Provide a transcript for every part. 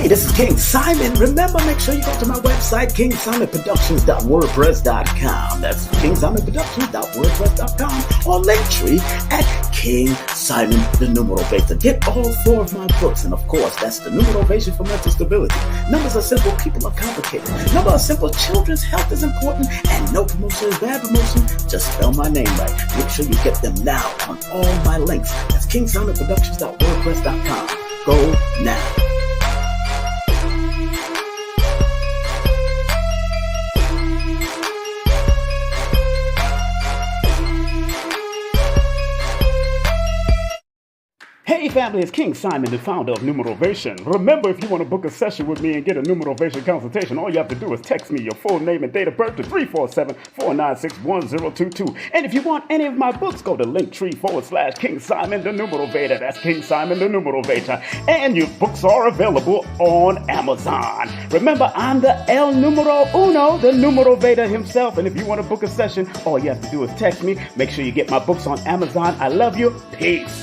Hey, this is King Simon. Remember, make sure you go to my website, kingsimonproductions.wordpress.com. That's kingsimonproductions.wordpress.com or Linktree at King Simon the Numeral Beta. Get all 4 of my books, and of course, that's the Numerovation for Mental Stability. Numbers are simple, people are complicated. Numbers are simple, children's health is important, and no promotion is bad promotion. Just spell my name right. Make sure you get them now on all my links. That's kingsimonproductions.wordpress.com. Go now. Hey family, it's King Simon, the founder of Numerovation. Remember, if you want to book a session with me and get a Numerovation consultation, all you have to do is text me your full name and date of birth to 347-496-1022. And if you want any of my books, go to Linktree/King Simon, the Numerovator. That's King Simon, the Numerovator. And your books are available on Amazon. Remember, I'm the El Numero Uno, the Numerovator himself. And if you want to book a session, all you have to do is text me. Make sure you get my books on Amazon. I love you. Peace.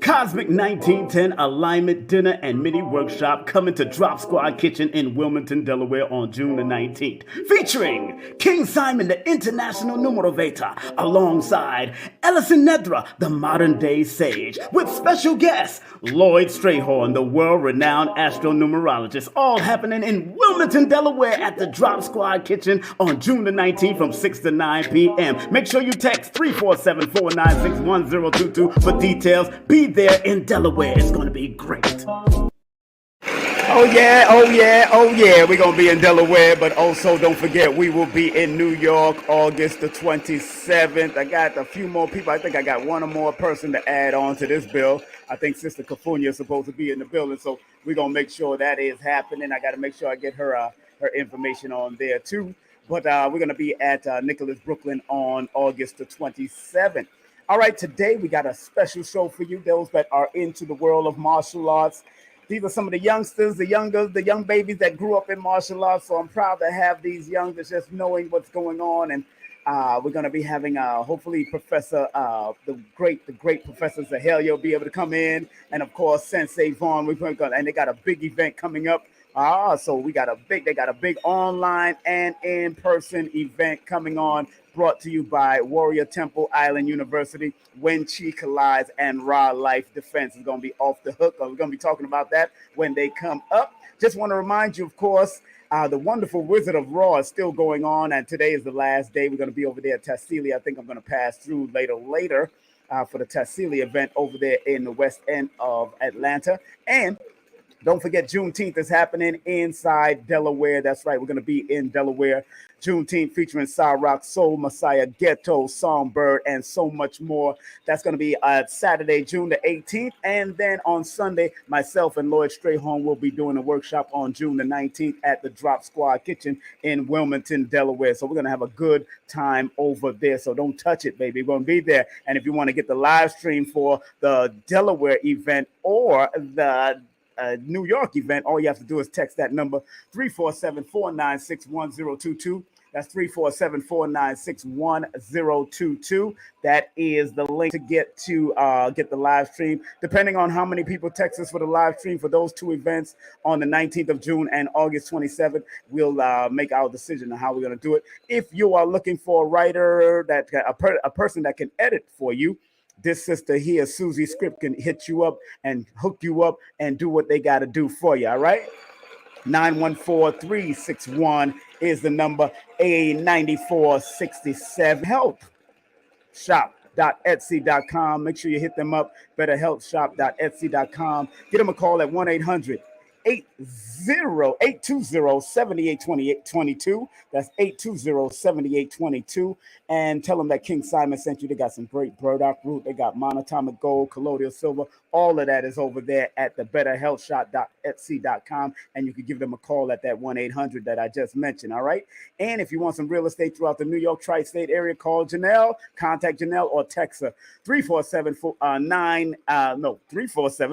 Cosmic 1910 Alignment Dinner and Mini Workshop coming to Drop Squad Kitchen in Wilmington, Delaware on June the 19th. Featuring King Simon, the International Numerovator, alongside Ellison Nedra, the modern day sage, with special guests Lloyd Strayhorn, the world-renowned astronumerologist, all happening in Wilmington, Delaware at the Drop Squad Kitchen on June the 19th from 6 to 9 p.m. Make sure you text 347-496-1022 for details. Be there in Delaware. It's going to be great. Oh yeah. We're going to be in Delaware, but also don't forget we will be in New York August the 27th. I got a few more people. I think I got one or more person to add on to this bill. I think Sister Cafunia is supposed to be in the building, so we're going to make sure that is happening. I got to make sure I get her information on there too. But we're going to be at Nicholas, Brooklyn on August the 27th. All right, today we got a special show for you, those that are into the world of martial arts. These are some of the youngsters, the young babies that grew up in martial arts. So I'm proud to have these youngsters just knowing what's going on. And we're going to be having, hopefully, Professor, the great Professor Zahalea will be able to come in. And, of course, Sensei Vaughn. And they got a big event coming up. So they got a big online and in-person event coming on, brought to you by Warrior Temple Island University, whenchicollides, and Raw Life Defense is going to be off the hook. We're going to be talking about that when they come up. Just want to remind you, of course, the wonderful Wizard of Raw is still going on, and today is the last day. We're going to be over there at Tassili. I think I'm going to pass through later for the Tassili event over there in the west end of Atlanta. And don't forget, Juneteenth is happening inside Delaware. That's right. We're going to be in Delaware. Juneteenth featuring Cyrock, Soul Messiah, Ghetto, Songbird, and so much more. That's going to be Saturday, June the 18th. And then on Sunday, myself and Lloyd Strayhorn will be doing a workshop on June the 19th at the Drop Squad Kitchen in Wilmington, Delaware. So we're going to have a good time over there. So don't touch it, baby. We're going to be there. And if you want to get the live stream for the Delaware event or the New York event, all you have to do is text that number 347-496-1022. That's 347-496-1022. That is the link to get the live stream. Depending on how many people text us for the live stream for those two events on the 19th of June and August 27th, we'll make our decision on how we're going to do it. If you are looking for a writer, a person that can edit for you, this sister here, Susie Script, can hit you up and hook you up and do what they got to do for you. All right. 914-361 is the number. A9467 Help shop.etsy.com. Make sure you hit them up. betterhelpshop.etsy.com. Get them a call at 1-800 820-7822. That's 820-7822. And tell them that King Simon sent you. They got some great burdock root. They got monatomic gold, colloidal silver. All of that is over there at the betterhealthshop.etsy.com. And you can give them a call at that 1-800 that I just mentioned. All right. And if you want some real estate throughout the New York tri-state area, call Janelle, contact Janelle, or text her 347,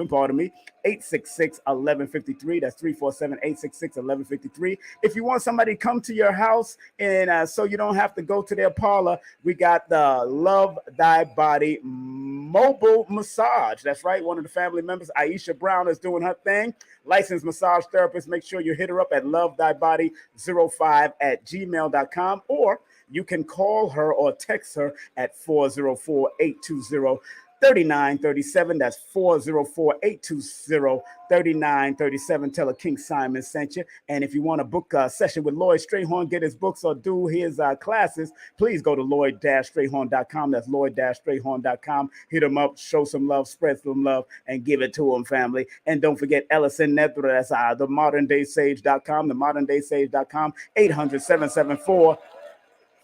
pardon me, 866-1153. That's 347-866-1153. If you want somebody to come to your house and so you don't have to go to their parlor, we got the Love Thy Body mobile massage. That's right. One of the family members, Aisha Brown, is doing her thing. Licensed massage therapist. Make sure you hit her up at lovethybody05@gmail.com, or you can call her or text her at 404-820-3937. That's 404-820-3937. Tell her King Simon sent you. And if you want to book a session with Lloyd Strayhorn, get his books or do his classes, please go to lloyd-strayhorn.com. That's lloyd-strayhorn.com. Hit him up, show some love, spread some love, and give it to him, family. And don't forget Ellison Nedra. That's the moderndaysage.com, the moderndaysage.com, 800-774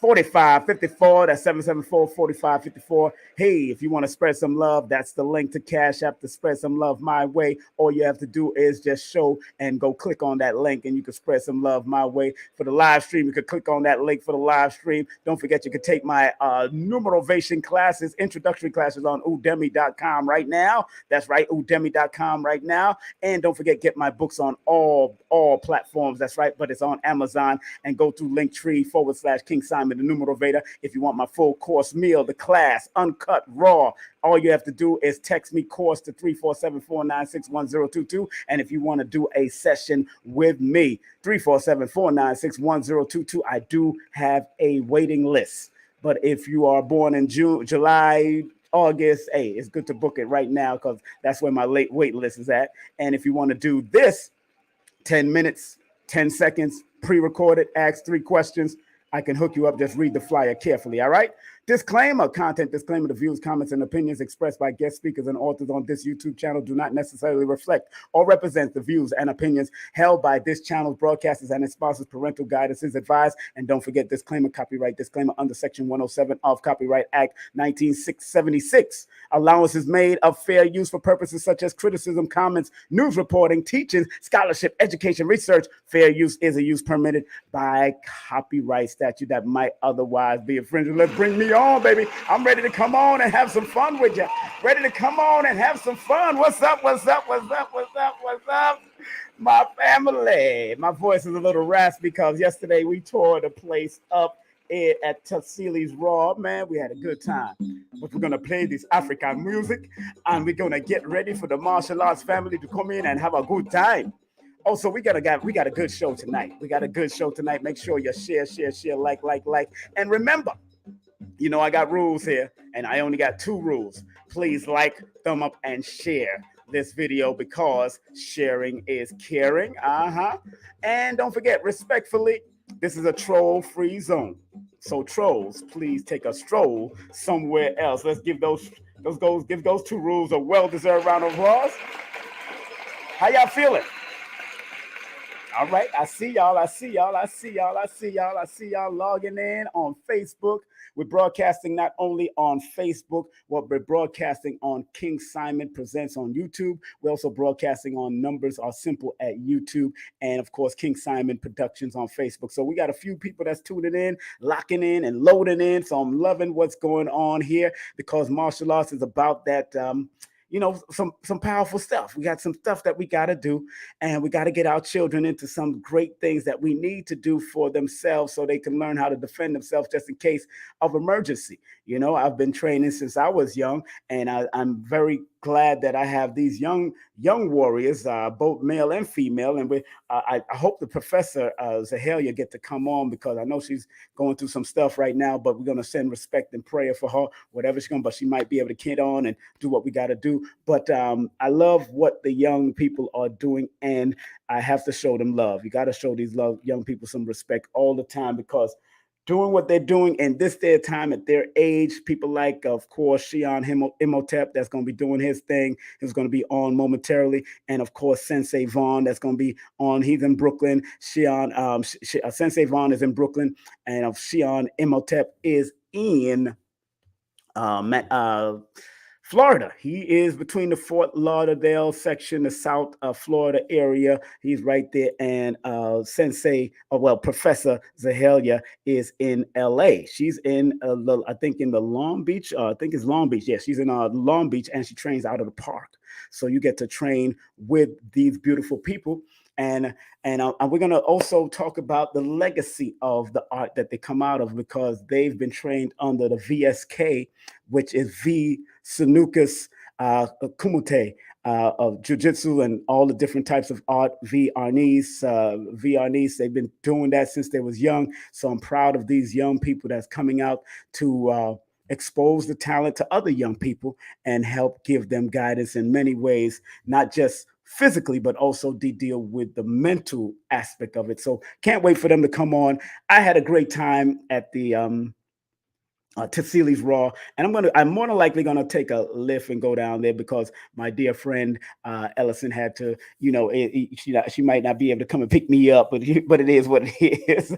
4554. That's 774-4554. Hey, if you want to spread some love, that's the link to Cash App to spread some love my way. All you have to do is just show and go click on that link, and you can spread some love my way. For the live stream, you could click on that link for the live stream. Don't forget, you could take my numerovation classes, introductory classes on udemy.com right now. That's right, udemy.com right now. And don't forget, get my books on all platforms. That's right, but it's on Amazon. And go to Linktree/King Simon, the Numerovator. If you want my full course meal, the class, uncut, raw, all you have to do is text me course to 347-496-1022. And if you want to do a session with me, 347-496-1022. I do have a waiting list. But if you are born in June, July, August, hey, it's good to book it right now, because that's where my late wait list is at. And if you want to do this, 10 minutes, 10 seconds, pre-recorded, ask 3 questions, I can hook you up. Just read the flyer carefully, all right? Disclaimer, content disclaimer. The views, comments, and opinions expressed by guest speakers and authors on this YouTube channel do not necessarily reflect or represent the views and opinions held by this channel's broadcasters and its sponsors. Parental guidance is advised. And don't forget, disclaimer, copyright disclaimer under Section 107 of Copyright Act 1976. Allowance is made of fair use for purposes such as criticism, comments, news reporting, teaching, scholarship, education, research. Fair use is a use permitted by copyright statute that might otherwise be infringed. Let's bring me on, baby. I'm ready to come on and have some fun with you. Ready to come on and have some fun. What's up? What's up? What's up? What's up? What's up? My family. My voice is a little raspy because yesterday we tore the place up at Tuxili's Raw. Man, we had a good time. But we're going to play this African music, and we're going to get ready for the martial arts family to come in and have a good time. Also, we got a good show tonight. We got a good show tonight. Make sure you share, like. And remember, you know, I got rules here, and I only got 2 rules. Please like, thumb up, and share this video, because sharing is caring. And don't forget, respectfully, this is a troll-free zone. So trolls, please take a stroll somewhere else. Let's give those 2 rules a well-deserved round of applause. How y'all feeling? All right, I see y'all logging in on Facebook. We're broadcasting not only on Facebook, but we're broadcasting on King Simon Presents on YouTube. We're also broadcasting on Numbers Are Simple at YouTube, and of course, King Simon Productions on Facebook. So we got a few people that's tuning in, locking in, and loading in. So I'm loving what's going on here, because martial arts is about that, some powerful stuff. We got some stuff that we got to do, and we got to get our children into some great things that we need to do for themselves, so they can learn how to defend themselves just in case of emergency. I've been training since I was young, and I'm very glad that I have these young warriors, both male and female. And I hope the professor Zahalea get to come on, because I know she's going through some stuff right now. But we're gonna send respect and prayer for her, whatever she's going. But she might be able to get on and do what we got to do. But I love what the young people are doing, and I have to show them love. You got to show these young people some respect all the time, because doing what they're doing in this their time at their age. People like, of course, Shihan Imhotep, that's going to be doing his thing. He's going to be on momentarily. And of course, Sensei Vaughn, that's going to be on. He's in Brooklyn. Sensei Vaughn is in Brooklyn, and Shihan Imhotep is in Florida. He is between the Fort Lauderdale section, the South Florida area. He's right there. And Professor Zahalea is in LA. She's in, I think, in the Long Beach. I think it's Long Beach. Yeah, she's in Long Beach, and she trains out of the park. So you get to train with these beautiful people. And we're going to also talk about the legacy of the art that they come out of, because they've been trained under the V.S.K, which is V. Sanuces Kumite, of Jujitsu and all the different types of art. V. Arnis, they've been doing that since they was young. So I'm proud of these young people that's coming out to expose the talent to other young people and help give them guidance in many ways, not just physically, but also to deal with the mental aspect of it. So can't wait for them to come on. I had a great time at the Tassili's Raw, and I'm more than likely gonna take a lift and go down there, because my dear friend Ellison had to, she might not be able to come and pick me up, but it is what it is.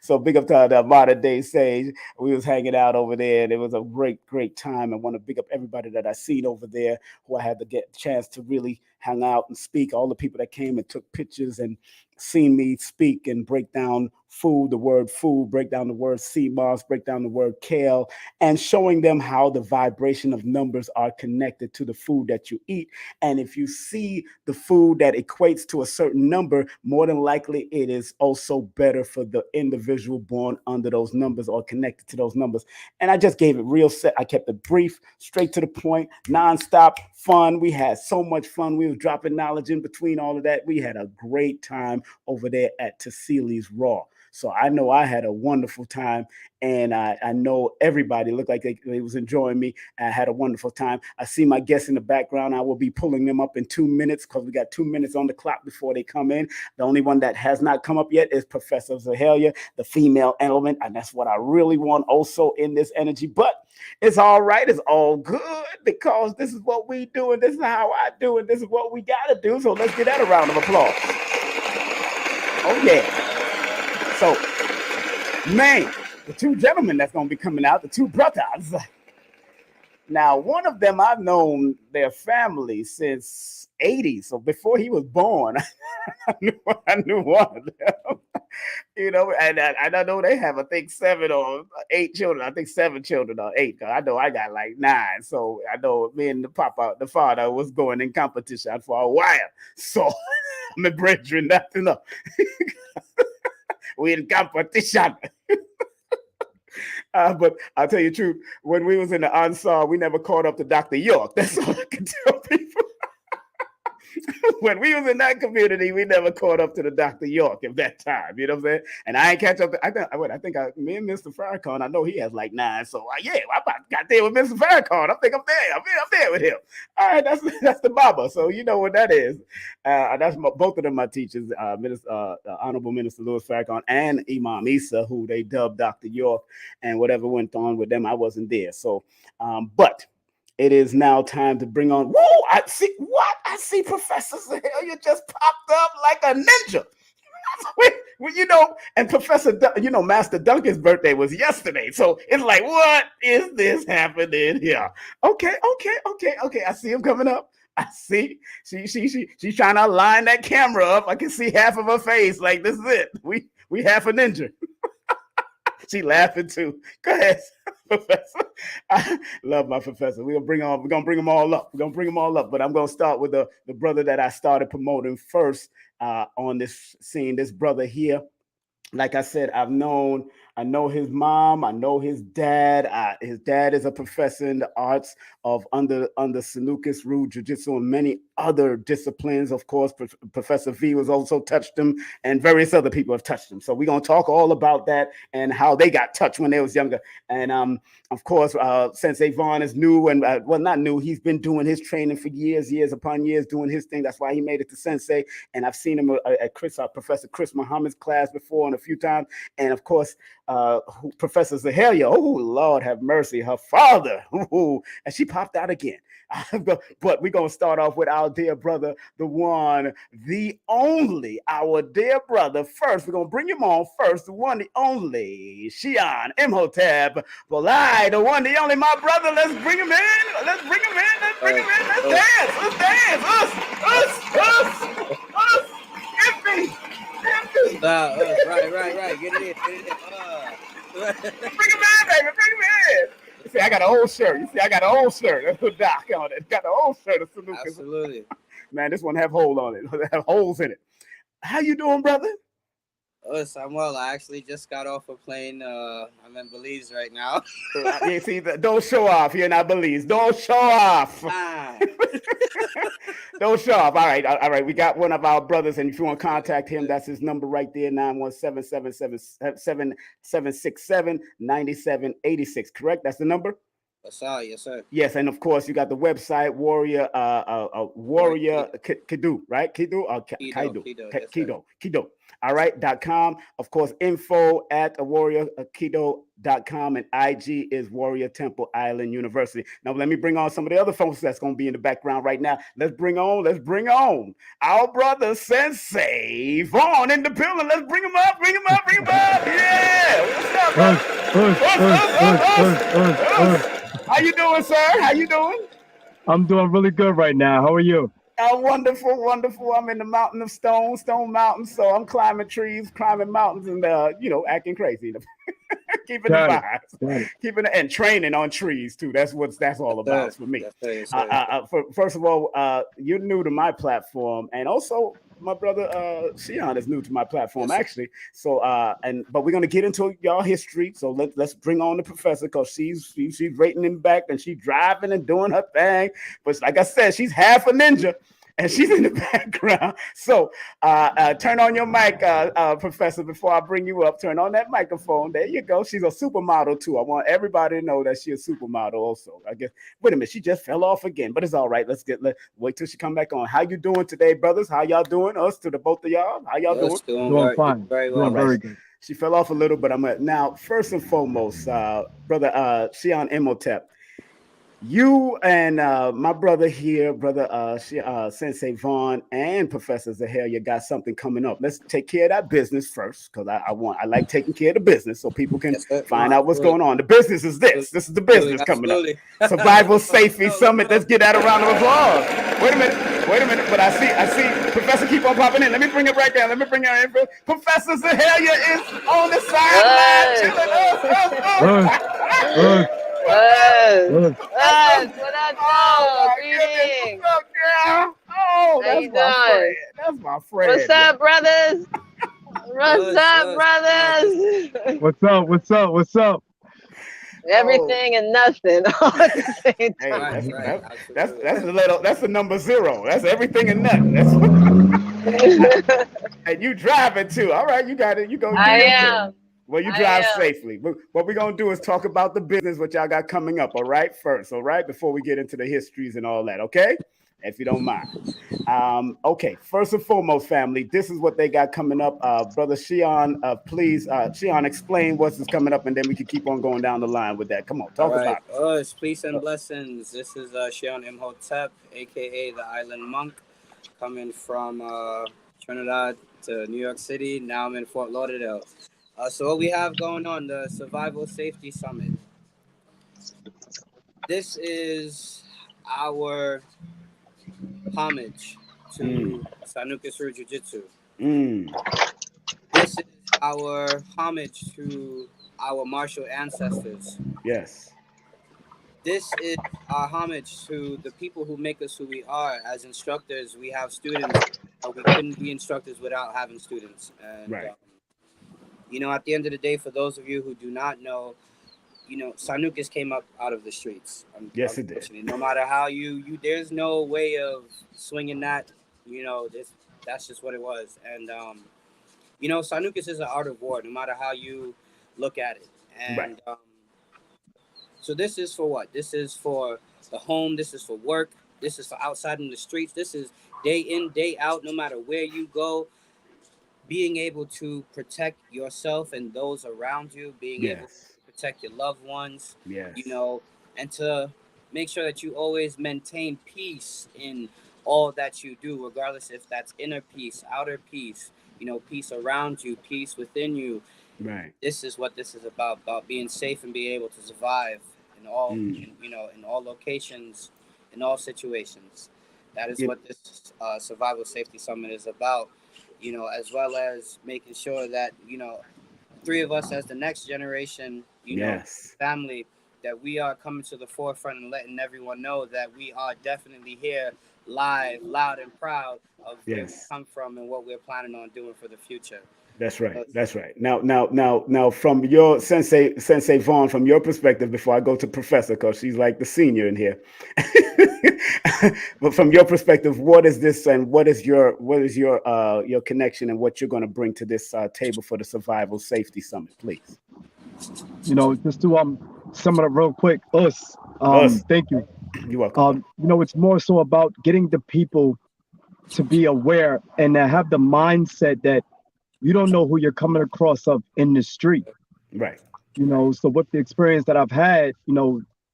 So big up to the modern day Sage. We was hanging out over there, and it was a great time. I want to big up everybody that I seen over there, who I had to get a chance to really hang out and speak. All the people that came and took pictures and seen me speak and break down food, the word food, break down the word sea moss, break down the word kale, and showing them how the vibration of numbers are connected to the food that you eat. And if you see the food that equates to a certain number, more than likely it is also better for the individual born under those numbers or connected to those numbers. And I just gave it real set. I kept it brief, straight to the point, nonstop fun. We had so much fun. We were dropping knowledge in between all of that. We had a great time over there at Tassili's Raw. So I know I had a wonderful time, and I know everybody looked like they was enjoying me. I had a wonderful time. I see my guests in the background. I will be pulling them up in 2 minutes, because we got 2 minutes on the clock before they come in. The only one that has not come up yet is Professor Zahalea, the female element, and that's what I really want also in this energy. But it's all right. It's all good, because this is what we do, and this is how I do it. This is what we got to do. So let's give that a round of applause. Oh, yeah. So, man, the two gentlemen that's going to be coming out, the two brothers. Now, one of them, I've known their family since 80. So before he was born, I knew one of them. And I know they have, I think, 7 or 8 children. I think 7 children or 8. I know I got like 9. So I know me and the father was going in competition for a while. So I'm a brethren, nothing up. We in competition. But I'll tell you the truth, when we was in the Ansar, we never caught up to Dr. York. That's all I can tell people. When we was in that community, we never caught up to the Dr. York at that time. You know what I'm saying? And I ain't catch up. Me and Mr. Farrakhan, I know he has like 9. So I got there with Mr. Farrakhan. I think I'm there. I'm there with him. All right, that's the Baba. So you know what that is. That's both of them my teachers, Honorable Minister Louis Farrakhan and Imam Isa, who they dubbed Dr. York, and whatever went on with them, I wasn't there. So, but it is now time to bring on. Whoa! I see Professor Zahalea just popped up like a ninja. And Professor, Master Duncan's birthday was yesterday. So it's like, what is this happening here? Okay. I see him coming up. I see. She's trying to line that camera up. I can see half of her face. Like, this is it. We half a ninja. She laughing too. Go ahead, Professor. I love my professor. We're gonna bring them all up. But I'm gonna start with the brother that I started promoting first on this scene. This brother here, like I said, I've known I know his mom. I know his dad. His dad is a professor in the arts of under Sanuces, Ryu, Jujitsu, and many other disciplines. Of course, Professor V was also touched him, and various other people have touched him. So we're gonna talk all about that and how they got touched when they was younger. And of course, Sensei Vaughn is new, and well, not new. He's been doing his training for years upon years, doing his thing. That's why he made it to Sensei. And I've seen him at Professor Chris Muhammad's class before and a few times. And of course, Professor Zahalea. Oh Lord, have mercy, her father. Ooh, and she popped out again. But we're gonna start off with our dear brother, the one, the only, our dear brother. First, we're gonna bring him on first, the one, the only, Shihan Imhotep. Well, the one, the only, my brother. Let's bring him in. Let's bring him in. Let's bring him in. Let's dance. Let's dance. Us. Get me. Right. Get it in. Bring him in, baby. Bring him in. You see, I got an old shirt. That's what Doc on it. Got an old shirt of Sanuces. Absolutely. Man, this one have hole on it. Have holes in it. How you doing, brother? I'm well. I actually just got off a plane. I'm in Belize right now. You see, don't show off. You're not Belize. Don't show off. Don't show off. All right. We got one of our brothers, and if you want to contact him, that's his number right there, 917-767-9786. Correct? That's the number? Yes, sir. Yes, and of course, you got the website, Warrior Kido, right? Kido. All right, .com. Of course, info at warriorkido.com, and IG is Warrior Temple Island University. Now, let me bring on some of the other folks that's going to be in the background right now. Let's bring on our brother Sensei Vaughn in the building. Let's bring him up. Yeah. What's up, How you doing, sir? How you doing? I'm doing really good right now. How are you? Oh, wonderful. I'm in the mountain of Stone Mountain. So I'm climbing trees, climbing mountains, and acting crazy. Keeping the vibes, keeping and training on trees too. That's all about for me. First of all, you're new to my platform, and also my brother Shihan is new to my platform actually. So but we're gonna get into y'all history. So let's bring on the professor because she's rating in the back and she's driving and doing her thing. But like I said, she's half a ninja. And she's in the background. So turn on your mic, Professor, before I bring you up. Turn on that microphone. There you go. She's a supermodel, too. I want everybody to know that she's a supermodel also. I guess. Wait a minute. She just fell off again. But it's all right. Let's wait till she come back on. How you doing today, brothers? How y'all doing? Us to the both of y'all. How y'all doing? Doing fine. Very well. Very good. She fell off a little, but now, first and foremost, brother Shihan Imhotep. You and my brother here, Sensei Vaughn and Professor Zahalea got something coming up. Let's take care of that business first, because I like taking care of the business so people can find out what's going on. The business is this. This is the business coming up. Survival Safety Summit. Let's get that a round of applause. Wait a minute. But I see Professor keep on popping in. Let me bring it right down. Let me bring her in. Professor Zahalea is on the sideline. What up, greetings. Oh, that's my friend. That's my friend. What's up, brothers? What's up? Everything and nothing all at the same time. Right. That's the number 0. That's everything and nothing. And you driving too. All right, you got it. You go. I am. Well, you drive safely. What we're going to do is talk about the business, what y'all got coming up, all right, first, all right, before we get into the histories and all that, okay? If you don't mind. Okay, first and foremost, family, this is what they got coming up. Brother Shihan, please, Shihan, explain what's coming up, and then we can keep on going down the line with that. Come on, talk about it. It's peace and blessings. This is Shihan Imhotep, a.k.a. the Island Monk, coming from Trinidad to New York City. Now I'm in Fort Lauderdale. So what we have going on, the Survival Safety Summit. This is our homage to Sanuces Jujitsu. This is our homage to our martial ancestors. Yes. This is our homage to the people who make us who we are. As instructors, we have students. We couldn't be instructors without having students. And, right. At the end of the day, for those of you who do not know, Sanuces came up out of the streets. Yes, it did. No matter how you, there's no way of swinging that. That's just what it was. And Sanuces is an art of war, no matter how you look at it. And Right. So this is for what? This is for the home. This is for work. This is for outside in the streets. This is day in, day out, no matter where you go. Being able to protect yourself and those around you, being able to protect your loved ones, Yes. And to make sure that you always maintain peace in all that you do, regardless if that's inner peace, outer peace, peace around you, peace within you. Right. This is what this is about being safe and being able to survive in all, in all locations, in all situations. That is what this Survival Safety Summit is about. As well as making sure that, three of us as the next generation, family, that we are coming to the forefront and letting everyone know that we are definitely here live, loud and proud of where we come from and what we're planning on doing for the future. That's right. That's right. Now, from your Sensei Vaughn, from your perspective, before I go to Professor, because she's like the senior in here, but from your perspective, what is this, and what is your connection, and what you're going to bring to this table for the Survival Safety Summit, please? Just to sum it up real quick, us. Thank you. You're welcome. It's more so about getting the people to be aware and to have the mindset that you don't know who you're coming across in the street. Right. So with the experience that I've had,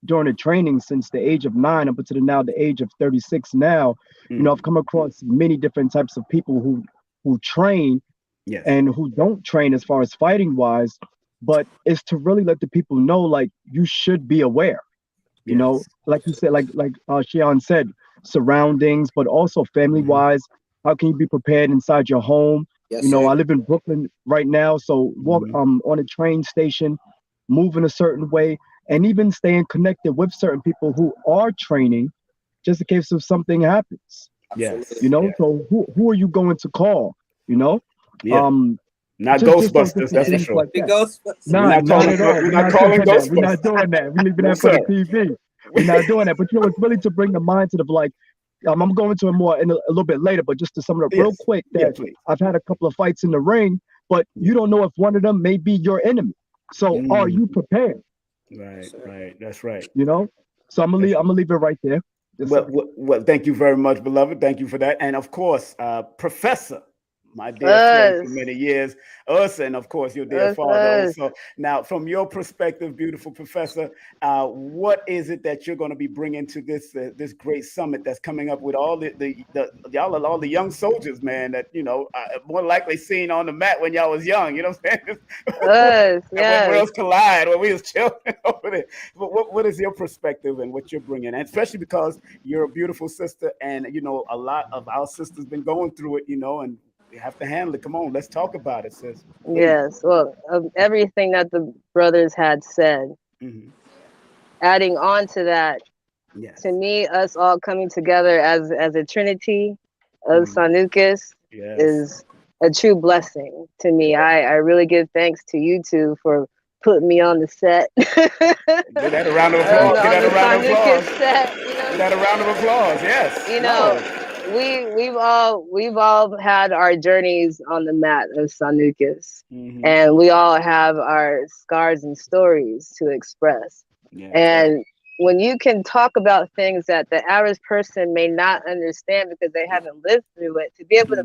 during the training since the age of 9 up to the age of 36 now, I've come across many different types of people who train and who don't train as far as fighting wise, but it's to really let the people know, like, you should be aware, like you said, like Shihan said, surroundings, but also family wise, how can you be prepared inside your home? Yes, I live in Brooklyn right now, so walk on a train station, move in a certain way, and even staying connected with certain people who are training, just in case if something happens. Yes. So who are you going to call? Not just Ghostbusters, that's for sure. like Ghostbusters. Not at all. We're not calling Ghostbusters. We're not doing that. We're leaving that for the TV. We're not doing that. But it's really to bring the mindset of, like, I'm going into it more a little bit later, but just to sum it up real quick, that I've had a couple of fights in the ring, but you don't know if one of them may be your enemy. So are you prepared? Right. That's right. So I'm gonna leave it right there. Well, thank you very much, beloved. Thank you for that. And of course, Professor, my dear friend for many years, and of course your dear father. So now, from your perspective, beautiful Professor, what is it that you're going to be bringing to this great summit that's coming up with all all the young soldiers, man, that more likely seen on the mat when y'all was young, what I'm saying? When worlds collide, when we was children over there. But what is your perspective and what you're bringing, and especially because you're a beautiful sister, and a lot of our sisters been going through it, and we have to handle it. Come on, let's talk about it, sis. Please. Yes. Well, everything that the brothers had said, adding on to that, to me, us all coming together as a trinity of Sanuces is a true blessing to me. I really give thanks to you two for putting me on the set. Give that a round of applause. Give that a round of applause. Give that a round of applause. Yes. We've all had our journeys on the mat of Sanuces, and we all have our scars and stories to express. And when you can talk about things that the average person may not understand because they haven't lived through it, to be able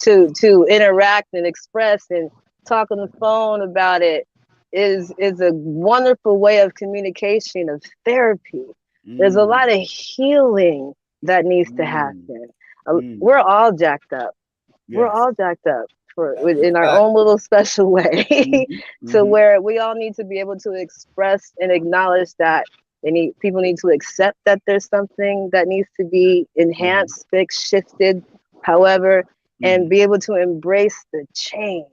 to interact and express and talk on the phone about it is a wonderful way of communication, of therapy. There's a lot of healing that needs to happen. We're all jacked up. We're all jacked up in our own little special way, to where we all need to be able to express and acknowledge that people need to accept that there's something that needs to be enhanced, fixed, shifted, however, and be able to embrace the change.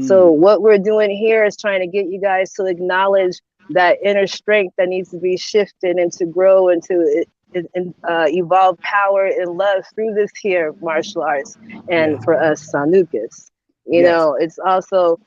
So what we're doing here is trying to get you guys to acknowledge that inner strength that needs to be shifted and to grow and to evolve power and love through this here martial arts. And for us Sanuces, it's also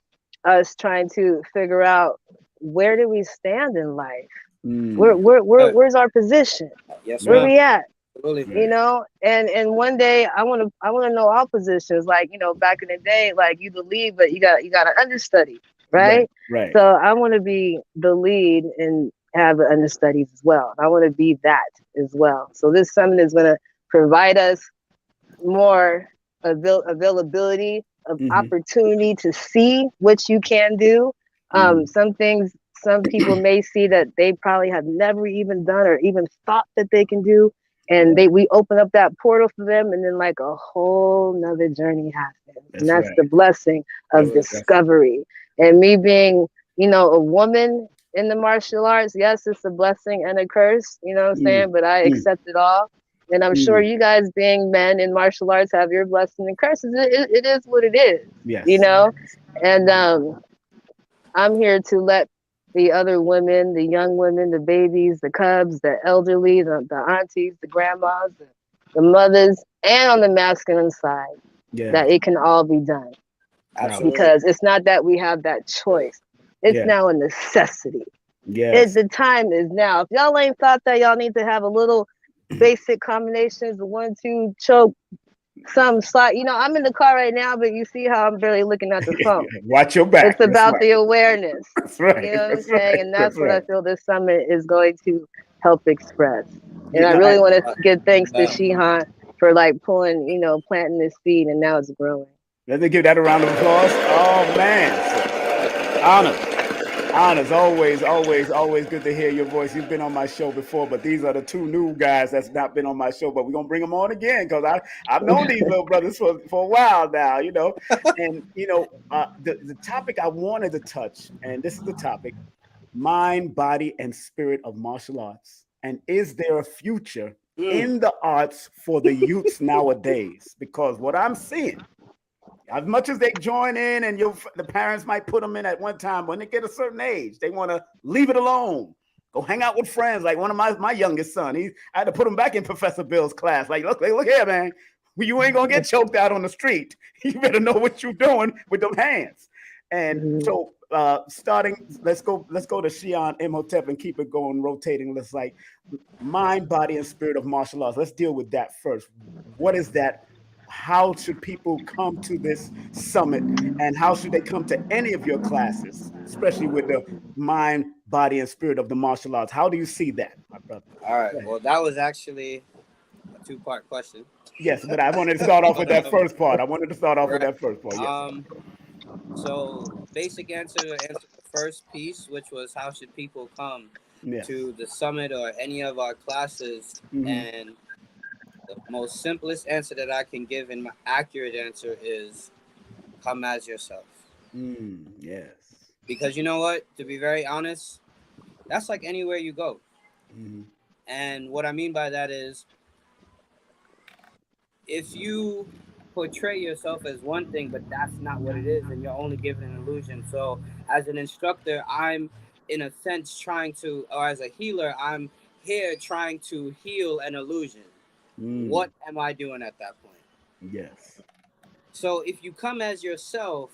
us trying to figure out where do we stand in life. Where's our position? Yes, Where ma'am. we at? Absolutely. You know, and one day I want to know our positions. Like, you know, back in the day, like you the lead, but you got an understudy, right? Right. So I want to be the lead and have the understudies as well. I want to be that as well. So this summit is going to provide us more availability of opportunity to see what you can do. Some things, some people may see that they probably have never even done or even thought that they can do. And we open up that portal for them, and then like a whole nother journey happens. And that's the blessing of discovery. And me being, you know, a woman in the martial arts, yes, it's a blessing and a curse, you know what I'm saying? But I accept it all. And I'm sure you guys, being men in martial arts, have your blessing and curses. It is what it is, you know? And I'm here to let the other women, the young women, the babies, the cubs, the elderly, the aunties, the grandmas, the mothers, and on the masculine side, that it can all be done. Absolutely. Because it's not that we have that choice. It's now a necessity. The time is now. If y'all ain't thought that, y'all need to have a little basic combinations, the 1-2 choke, some slide. You know, I'm in the car right now, but you see how I'm barely looking at the phone. Watch your back. It's about the awareness. That's right. You know what I'm saying? And that's what I feel this summit is going to help express. And I really want to give thanks to Shihan for like planting this seed, and now it's growing. Let me give that a round of applause. Oh man, honors, always good to hear your voice. You've been on my show before, but these are the two new guys that's not been on my show, but we're gonna bring them on again because I've known these little brothers for a while now, you know. And the topic I wanted to touch, and this is the topic: mind, body, and spirit of martial arts. And is there a future in the arts for the youths nowadays? Because what I'm seeing, as much as they join in and the parents might put them in at one time, when they get a certain age, they want to leave it alone. Go hang out with friends. Like one of my youngest son, I had to put him back in Professor Bill's class. Like, look here, man. You ain't going to get choked out on the street. You better know what you're doing with them hands. And so let's go to Shihan Imhotep and keep it going, rotating. Let's like mind, body, and spirit of martial arts. Let's deal with that first. What is that? How should people come to this summit, and how should they come to any of your classes, especially with the mind, body, and spirit of the martial arts? How do you see that, my brother? All right. Well, that was actually a two-part question. Yes, but I wanted to start off with that first part. So, basic answer to answer the first piece, which was how should people come to the summit or any of our classes, and the most simplest answer that I can give and my accurate answer is come as yourself. Yes. Because you know what? To be very honest, that's like anywhere you go. And what I mean by that is if you portray yourself as one thing, but that's not what it is, and you're only given an illusion. So as an instructor, I'm in a sense trying to, or as a healer, I'm here trying to heal an illusion. What am I doing at that point? Yes. So if you come as yourself,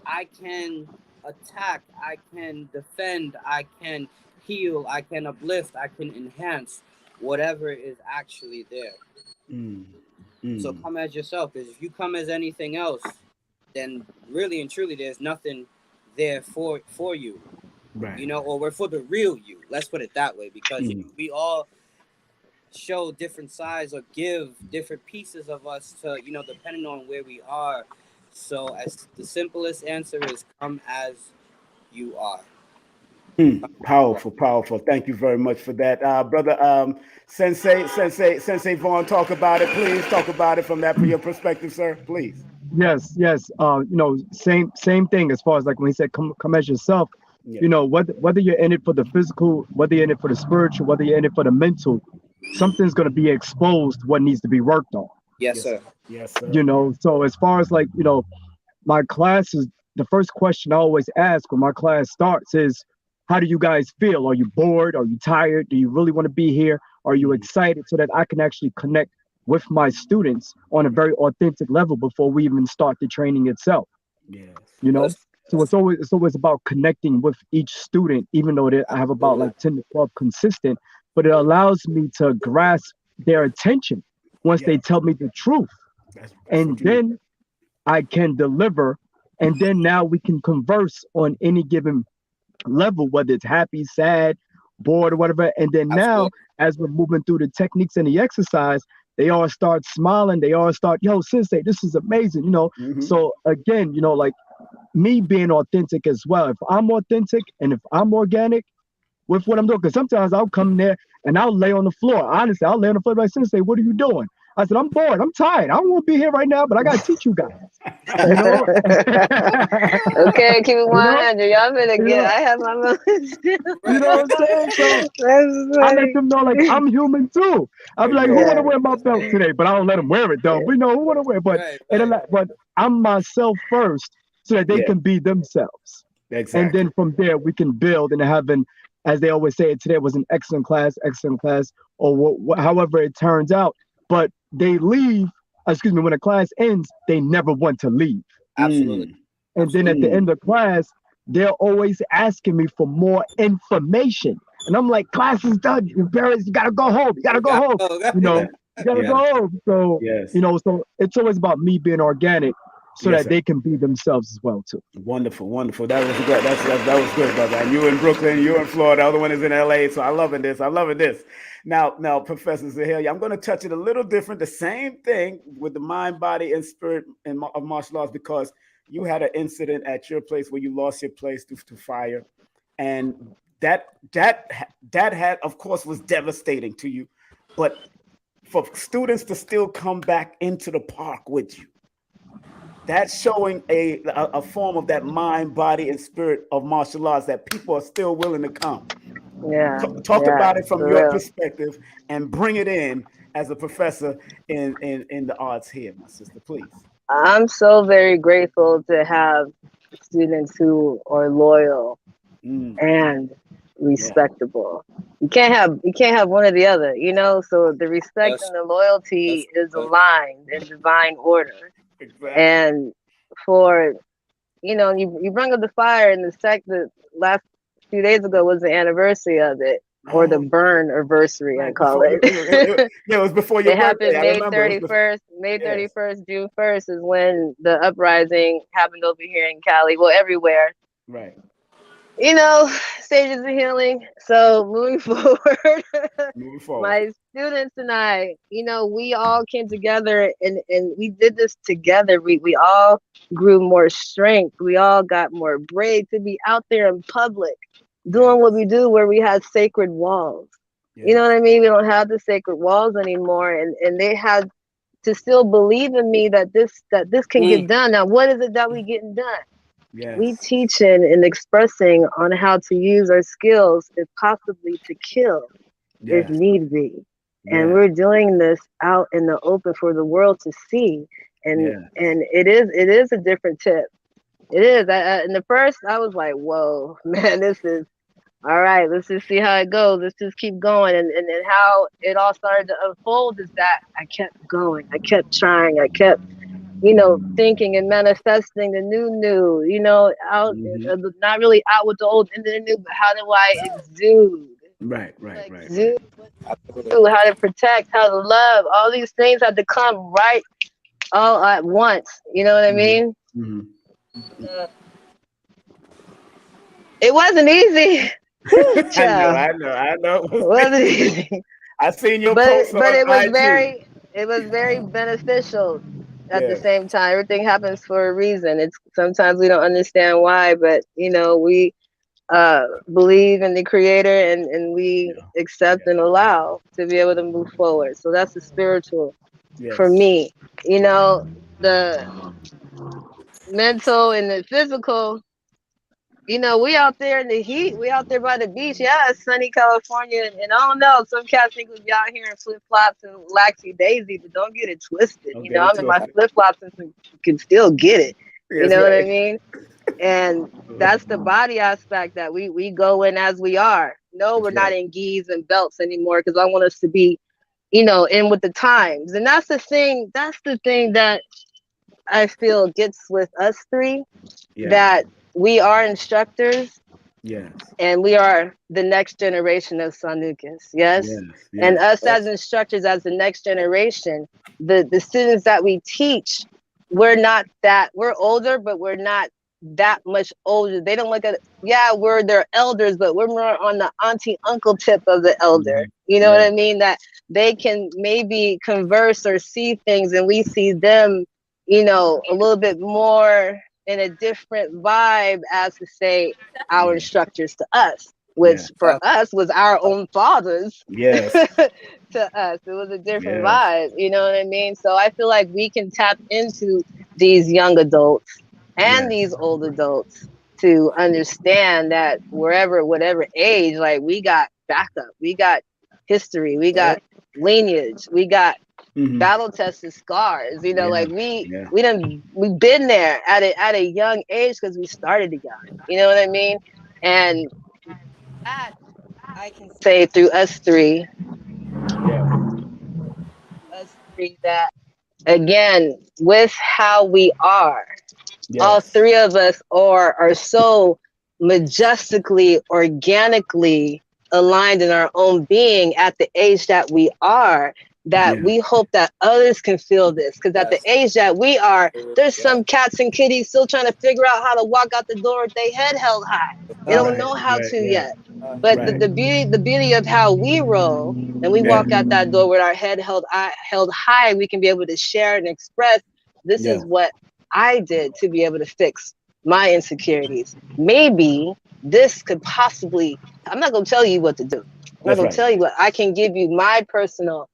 I can attack, I can defend, I can heal, I can uplift, I can enhance whatever is actually there. So come as yourself, because if you come as anything else, then really and truly there's nothing there for you. Right. You know, or we're for the real you. Let's put it that way, because you know, we all show different sides or give different pieces of us to, you know, depending on where we are. So as the simplest answer is come as you are. Powerful. Thank you very much for that, brother. Sensei Vaughn, talk about it, please. Talk about it from your perspective, sir, please. Yes. Same thing as far as like when he said come as yourself. You know, whether you're in it for the physical, whether you're in it for the spiritual, whether you're in it for the mental, something's going to be exposed what needs to be worked on. Yes, sir. You know, so as far as like, you know, my classes, the first question I always ask when my class starts is, how do you guys feel? Are you bored? Are you tired? Do you really want to be here? Are you excited? So that I can actually connect with my students on a very authentic level before we even start the training itself. Yes. You know? So it's always about connecting with each student, even though I have about like 10 to 12 consistent, but it allows me to grasp their attention once they tell me the truth. And then I can deliver, and then now we can converse on any given level, whether it's happy, sad, bored, or whatever. And then now, as we're moving through the techniques and the exercise, they all start smiling. They all start, yo, Sensei, this is amazing, you know. So again, you know, like me being authentic as well. If I'm authentic and if I'm organic with what I'm doing, because sometimes I'll come there and I'll lay on the floor. Honestly, I'll lay on the floor like, Sensei, what are you doing? I said, I'm bored. I'm tired. I don't want to be here right now, but I got to teach you guys. You know? Okay, keep it 100. Y'all better get. I have my moments. You know what I'm saying? So I let them know, like, I'm human too. I'm like, who want to wear my belt today? But I don't let them wear it though. But, you know, who want to wear it? But I'm myself first so that they can be themselves. Exactly. And then from there, we can build and having, as they always say, today was an excellent class, or however it turns out. But they leave, when the class ends, they never want to leave. Absolutely. And then at the end of class, they're always asking me for more information. And I'm like, class is done. Your parents, you gotta go home. You gotta go home. You know, you gotta go home. So, you know, so it's always about me being organic so that they can be themselves as well too. Wonderful. That was good. That was good, brother. And you in Brooklyn, you in Florida, the other one is in LA. So I'm loving this. Now, Professor Zahalea, I'm going to touch it a little different. The same thing with the mind, body, and spirit of martial arts, because you had an incident at your place where you lost your place to fire, and that had, of course, was devastating to you. But for students to still come back into the park with you, that's showing a form of that mind, body, and spirit of martial arts that people are still willing to come. Talk about it from your perspective and bring it in as a professor in the arts here, my sister, please. I'm so very grateful to have students who are loyal and respectable. You can't have one or the other, you know. So the respect and the loyalty is aligned in divine order. Exactly. And for, you know, you bring up the fire, and the last few days ago was the anniversary of it, or the burn anniversary, I call it. Yeah, it was before your birthday. It happened May 31st. May 31st, June 1st is when the uprising happened over here in Cali. Well, everywhere. Right. You know, stages of healing. So moving forward, my students and I, you know, we all came together and we did this together. We all grew more strength. We all got more brave to be out there in public doing what we do, where we had sacred walls. You know what I mean? We don't have the sacred walls anymore. And they had to still believe in me that this can get done. Now, what is it that we getting done? We teaching and expressing on how to use our skills, if possibly to kill, if need be. And we're doing this out in the open for the world to see. And it is a different tip. It is. In the first, I was like, whoa, man, this is all right. Let's just see how it goes. Let's just keep going. And how it all started to unfold is that I kept going. I kept trying. I kept, you know, thinking and manifesting the new, you know, out, not really out with the old into the new, but how do I exude? Right. Exude, how to protect, how to love. All these things had to come right all at once. You know what I mean? It wasn't easy. I know. It wasn't easy. I seen your post on but it was IG. It was very beneficial at the same time. Everything happens for a reason. It's sometimes we don't understand why, but you know, we believe in the creator and we accept and allow to be able to move forward. So that's the spiritual for me. You know, the mental and the physical, you know, we out there in the heat, we out there by the beach. Yeah, it's sunny California, and I don't know, some cats think we'll be out here in flip-flops and laxy daisy, but don't get it twisted. You know, I'm in my flip-flops and can still get it. You know what I mean? And that's the body aspect, that we go in as we are. No, we're not in gis and belts anymore, because I want us to be, you know, in with the times. And that's the thing that I feel gets with us three, Yeah. that we are instructors Yes. and we are the next generation of Sanuces. Yes. Yes. And Yes. us as instructors, as the next generation, the students that we teach, we're older, but we're not that much older. They don't look at it. Yeah, we're their elders, but we're more on the auntie uncle tip of the elder. You know what I mean? That they can maybe converse or see things, and we see them, you know, a little bit more in a different vibe as to say our instructors to us, which for us was our own fathers. Yes. To us, it was a different vibe. You know what I mean? So I feel like we can tap into these young adults and these old adults to understand that whatever age, like we got backup, we got history, we got lineage, we got battle tested scars. You know, like we've been there at a young age because we started young. You know what I mean? And that I can say through us three that again with how we are, all three of us are so majestically, organically aligned in our own being at the age that we are, that we hope that others can feel this. Because at the age that we are, there's some cats and kitties still trying to figure out how to walk out the door with their head held high. They don't know how to yet. But the beauty of how we roll and we walk out that door with our head held high, we can be able to share and express, this is what I did to be able to fix my insecurities. Maybe this could possibly, I'm not going to tell you what to do. I'm not going to tell you what, I can give you my personal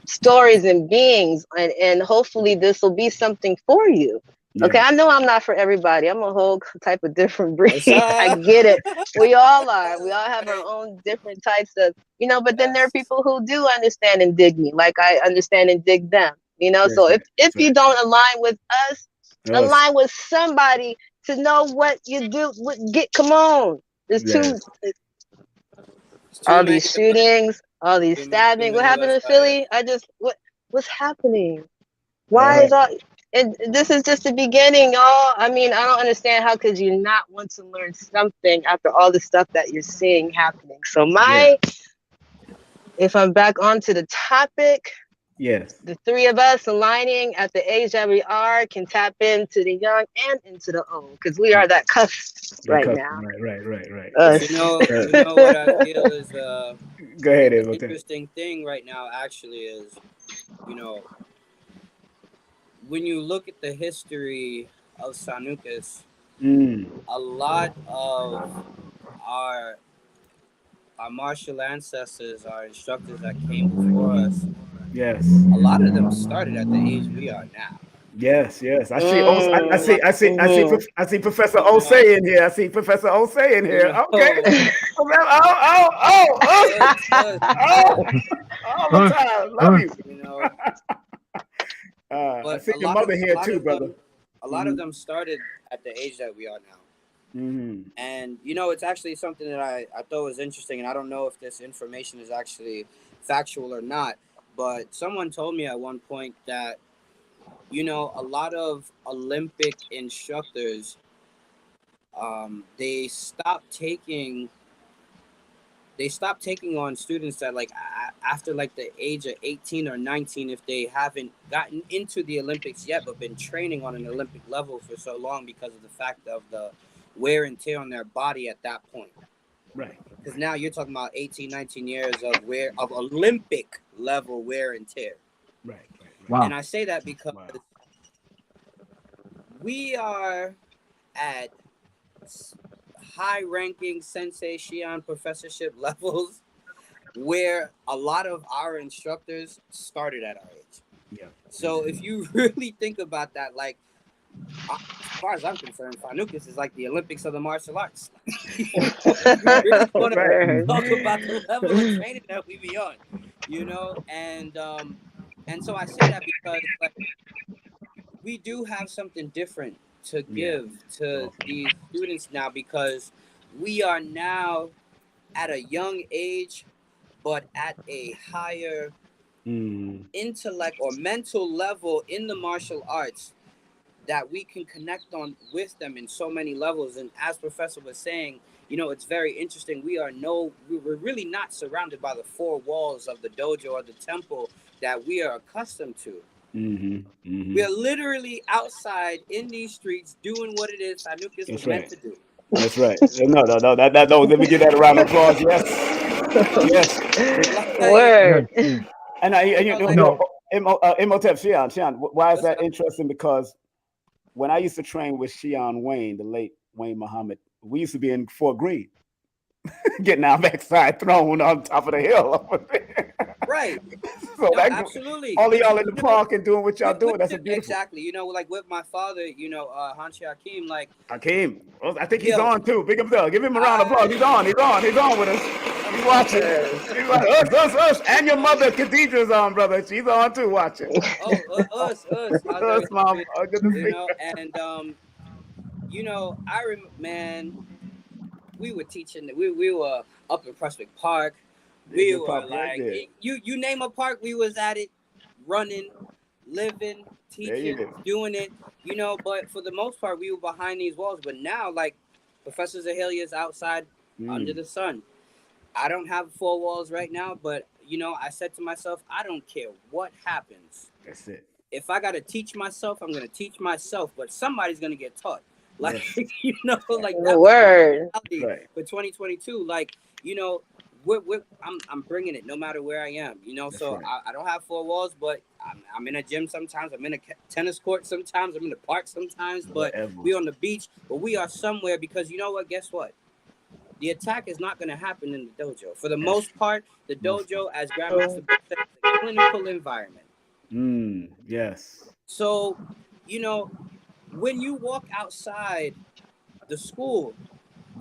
stories and beings, and hopefully this will be something for you. Okay, I know I'm not for everybody. I'm a whole type of different breed. I get it. We all are. We all have our own different types of, you know, but then there are people who do understand and dig me like I understand and dig them. You know, so if you don't align with us, align with somebody to know what you do. Come on. There's all these shootings, all these stabbings. What happened in Philly? What's happening? Why is all? And this is just the beginning, y'all. I mean, I don't understand how could you not want to learn something after all the stuff that you're seeing happening. So if I'm back onto the topic, the three of us aligning at the age that we are can tap into the young and into the old, because we are that cusp right now. Right. You know what I feel is go ahead, the interesting thing right now actually is, you know, when you look at the history of Sanuces, a lot of our martial ancestors, our instructors that came before us, a lot of them started at the age we are now. Yes. I see Professor Osei in here. I see Professor Osei in here. Okay. All the time. Love you. You know. I see your mother here too, brother. A lot of them started at the age that we are now. And, you know, it's actually something that I thought was interesting, and I don't know if this information is actually factual or not, but someone told me at one point that, you know, a lot of Olympic instructors, they stopped taking on students that, like, after like the age of 18 or 19, if they haven't gotten into the Olympics yet but been training on an Olympic level for so long, because of the fact of the wear and tear on their body at that point. Right. Because now you're talking about 18, 19 years of Olympic level wear and tear. Right. Wow. And I say that because we are at high-ranking Sensei Shihan professorship levels where a lot of our instructors started at our age. Yeah. So if you really think about that, like, as far as I'm concerned, Sanuces is like the Olympics of the martial arts. You really want to talk about the level of training that we be on, you know? And so I say that because, like, we do have something different to give to these students now, because we are now at a young age, but at a higher intellect or mental level in the martial arts that we can connect on with them in so many levels. And as Professor was saying, it's very interesting. We're really not surrounded by the four walls of the dojo or the temple that we are accustomed to. We are literally outside in these streets doing what it is Sanuces was meant to do. That's right. No. Let me give that a round of applause. Yes. Word. And Imhotep, Shihan, why is that interesting? Because when I used to train with Shihan Wayne, the late Wayne Muhammad, we used to be in Fort Greene, getting our backside thrown on top of the hill. Right. So absolutely. All of y'all in the park and doing what y'all doing. That's a beautiful. Exactly. Like with my father, Hanshi Hakeem, Hakeem. I think he's on too. Big up, give him a round of applause. He's on with us. He's watching. Us. And your mother, Khadija's on, brother. She's on too, watching. Us, mom. Good to see you. And I remember, man, we were teaching. We were up in Prospect Park. We were you name a park, we was at it, running, living, teaching, doing it. But for the most part, we were behind these walls. But now, like Professor Zahalea is outside under the sun. I don't have four walls right now, but I said to myself, I don't care what happens. That's it. If I gotta teach myself, I'm gonna teach myself. But somebody's gonna get taught. Like the word for 2022. I'm bringing it no matter where I am. I don't have four walls, but I'm in a gym sometimes. I'm in a tennis court sometimes. I'm in the park sometimes. But we on the beach. But we are somewhere because you know what? Guess what? The attack is not going to happen in the dojo. For the most part, the dojo, as Grandmaster said, is a clinical environment. Yes. So, when you walk outside the school,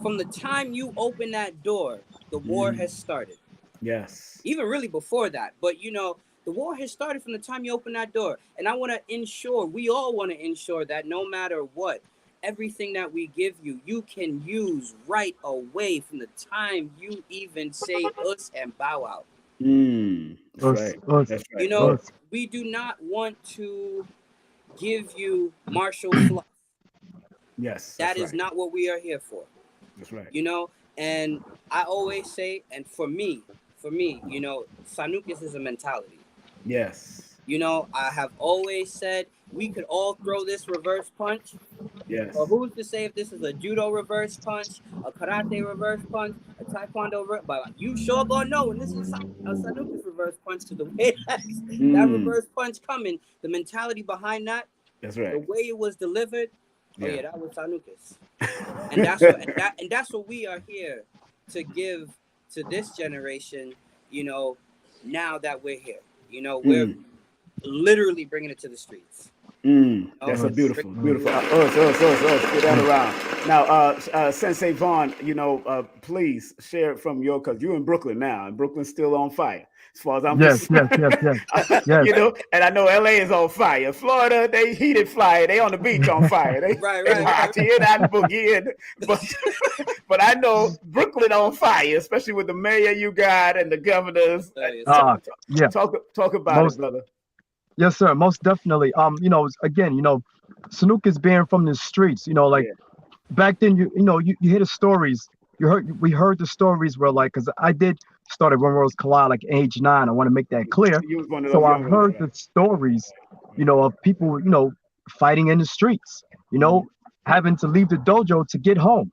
from the time you open that door, the war has started. Yes. Even really before that. But, the war has started from the time you open that door. And I want to we all want to ensure that no matter what, everything that we give you, you can use right away from the time you even say us and bow out. That's right. We do not want to give you martial fluff. Yes. That is not what we are here for. That's right. And I always say, and for me, Sanuces is a mentality. Yes. I have always said we could all throw this reverse punch. Yes. Or who's to say if this is a judo reverse punch, a karate reverse punch, a taekwondo reverse, but you sure gonna know when this is a Sanuces reverse punch, to the way that reverse punch coming, the mentality behind that. That's right. The way it was delivered. Yeah, that was Sanuces. And that's what we are here to give to this generation, now that we're here. We're literally bringing it to the streets. That's a beautiful. Us. Get that around. Now, Sensei Vaughn, please share it from because you're in Brooklyn now, and Brooklyn's still on fire. As far as I'm concerned. Yes. And I know LA is on fire. Florida, they heated fire. They on the beach on fire. They hot here and boogie. But I know Brooklyn on fire, especially with the mayor you got and the governors. Talk about it, brother. Yes, sir. Most definitely. Again, Sanuces being from the streets, back then, you hear the stories. We heard the stories where because I did start at whenchicollides like age 9. I want to make that clear. So I heard the stories, of people, fighting in the streets, having to leave the dojo to get home,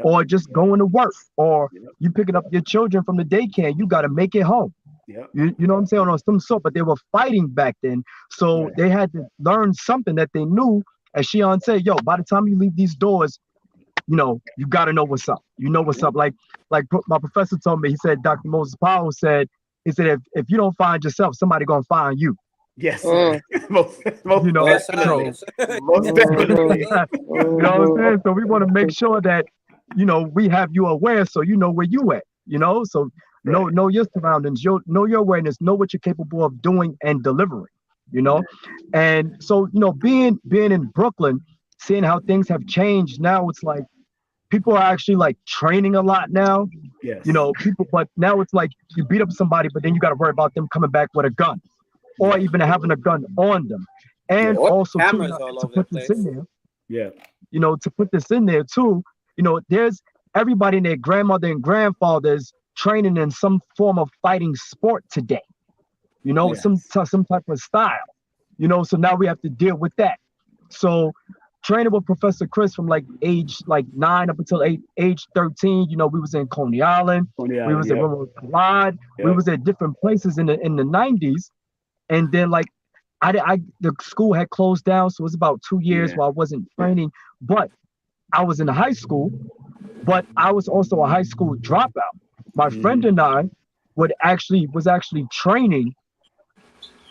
or just going to work, or you picking up your children from the daycare. You got to make it home. You know what I'm saying, on some sort, but they were fighting back then, so they had to learn something that they knew. As Shihan said, by the time you leave these doors, you got to know what's up. What's up. Like my professor told me. He said, Dr. Moses Powell said, he said, if you don't find yourself, somebody gonna find you. Yes. Most definitely. You know what I'm saying? So we want to make sure that we have you aware, so you know where you at. So. Know your surroundings, know your awareness, know what you're capable of doing and delivering, And so, being in Brooklyn, seeing how things have changed now, it's like people are actually training a lot now. Yes. But now it's like you beat up somebody, but then you got to worry about them coming back with a gun. or even having a gun on them. And Or also too, cameras all to over the put this in place. there, Yeah. to put this in there too, there's everybody and their grandmother and grandfathers training in some form of fighting sport today, some type of style, so now we have to deal with that. So training with Professor Chris from age 9 up until age 13, we was in Coney Island, we was at whenchicollides, we was at different places in the 90s. And then the school had closed down, so it was about 2 years where I wasn't training, but I was in high school, but I was also a high school dropout. My friend and I was actually training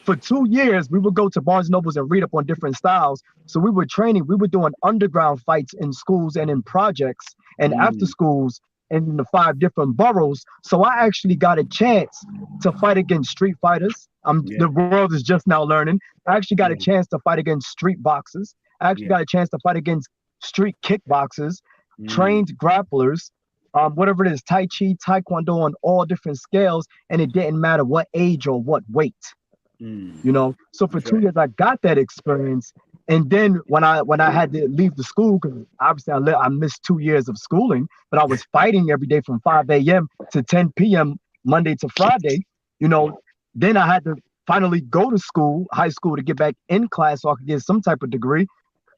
for 2 years. We would go to Barnes and Nobles and read up on different styles. So we were training, we were doing underground fights in schools and in projects and after schools in the 5 different boroughs. So I actually got a chance to fight against street fighters. The world is just now learning. I actually got a chance to fight against street boxers. I actually got a chance to fight against street kickboxers, trained grapplers, whatever it is, Tai Chi, Taekwondo on all different scales. And it didn't matter what age or what weight. So for 2 years I got that experience, and then when I had to leave the school, because obviously I missed 2 years of schooling, but I was fighting every day from 5 a.m. to 10 p.m. Monday to Friday. Then I had to finally go to school, high school, to get back in class so I could get some type of degree.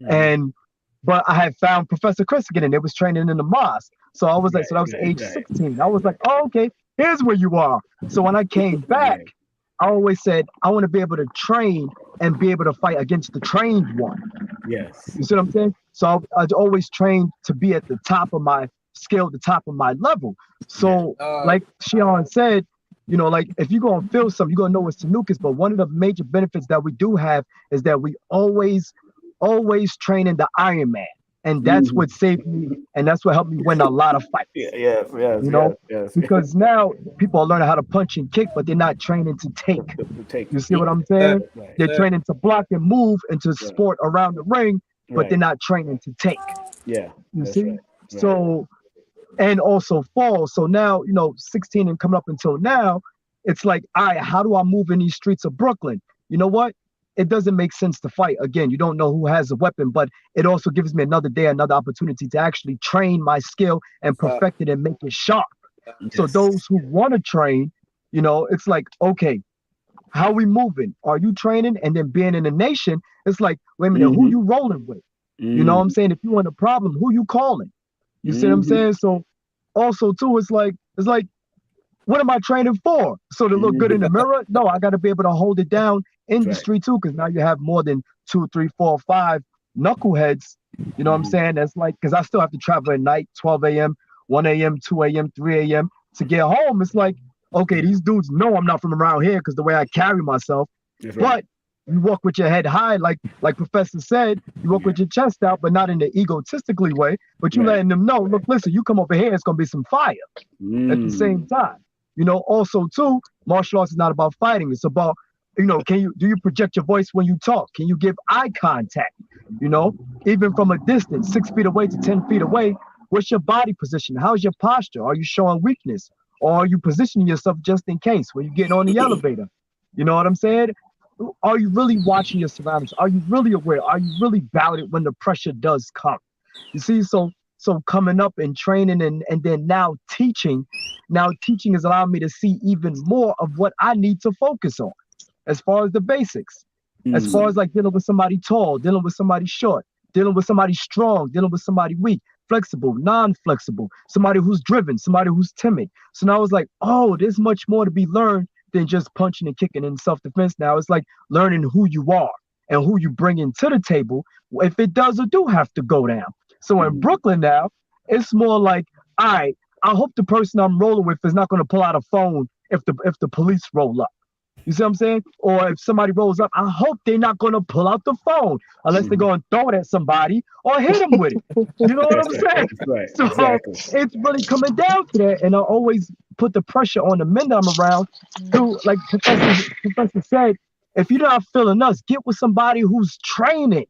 But I had found Professor Chris again, and they was training in the mosque. So I was so that was age 16. I was like, oh, okay, here's where you are. So when I came back, I always said, I want to be able to train and be able to fight against the trained one. Yes. You see what I'm saying? So I'd always trained to be at the top of my skill, the top of my level. So like Shihan said, if you're going to feel something, you're going to know it's Sanuces. But one of the major benefits that we do have is that we always train in the Iron Man. And that's what saved me, and that's what helped me win a lot of fights. Yes. Because now people are learning how to punch and kick, but they're not training to take. You see what I'm saying? They're training to block and move into sport around the ring, but they're not training to take. You see? Right. So, and also fall. So now, 16 and coming up until now, it's like, all right, how do I move in these streets of Brooklyn? You know what? It doesn't make sense to fight. Again, you don't know who has a weapon, but it also gives me another day, another opportunity to actually train my skill and perfect it and make it sharp. So those who want to train, it's like, okay, how we moving? Are you training? And then being in the nation, it's like, wait a minute, who you rolling with? You know what I'm saying? If you want a problem, who you calling? You see what I'm saying? So also too, it's like, what am I training for? So to look good in the mirror? No, I got to be able to hold it down in the street too, because now you have more than 2, 3, 4, 5 knuckleheads. You know what I'm saying? That's like, because I still have to travel at night, 12 a.m., 1 a.m., 2 a.m., 3 a.m. to get home. It's like, okay, these dudes know I'm not from around here because the way I carry myself. But you walk with your head high, like Professor said, you walk with your chest out, but not in the egotistically way. But you letting them know, look, listen, you come over here, it's gonna be some fire at the same time. Also too, martial arts is not about fighting. It's about, do you project your voice when you talk? Can you give eye contact? Even from a distance, 6 feet away to 10 feet away, what's your body position? How's your posture? Are you showing weakness? Or are you positioning yourself just in case when you're getting on the elevator? You know what I'm saying? Are you really watching your surroundings? Are you really aware? Are you really balanced when the pressure does come? You see, so coming up and training and then now teaching is allowing me to see even more of what I need to focus on as far as the basics, as far as like dealing with somebody tall, dealing with somebody short, dealing with somebody strong, dealing with somebody weak, flexible, non-flexible, somebody who's driven, somebody who's timid. So now it's like, oh, there's much more to be learned than just punching and kicking in self-defense. Now it's like learning who you are and who you bring into the table if it does or do have to go down. So in Brooklyn now, it's more like, all right, I hope the person I'm rolling with is not going to pull out a phone if the police roll up. You see what I'm saying? Or if somebody rolls up, I hope they're not going to pull out the phone unless they're going to throw it at somebody or hit them with it. You know what I'm saying? So it's really coming down to that. And I always put the pressure on the men that I'm around to, like Professor said, if you're not feeling us, get with somebody who's training.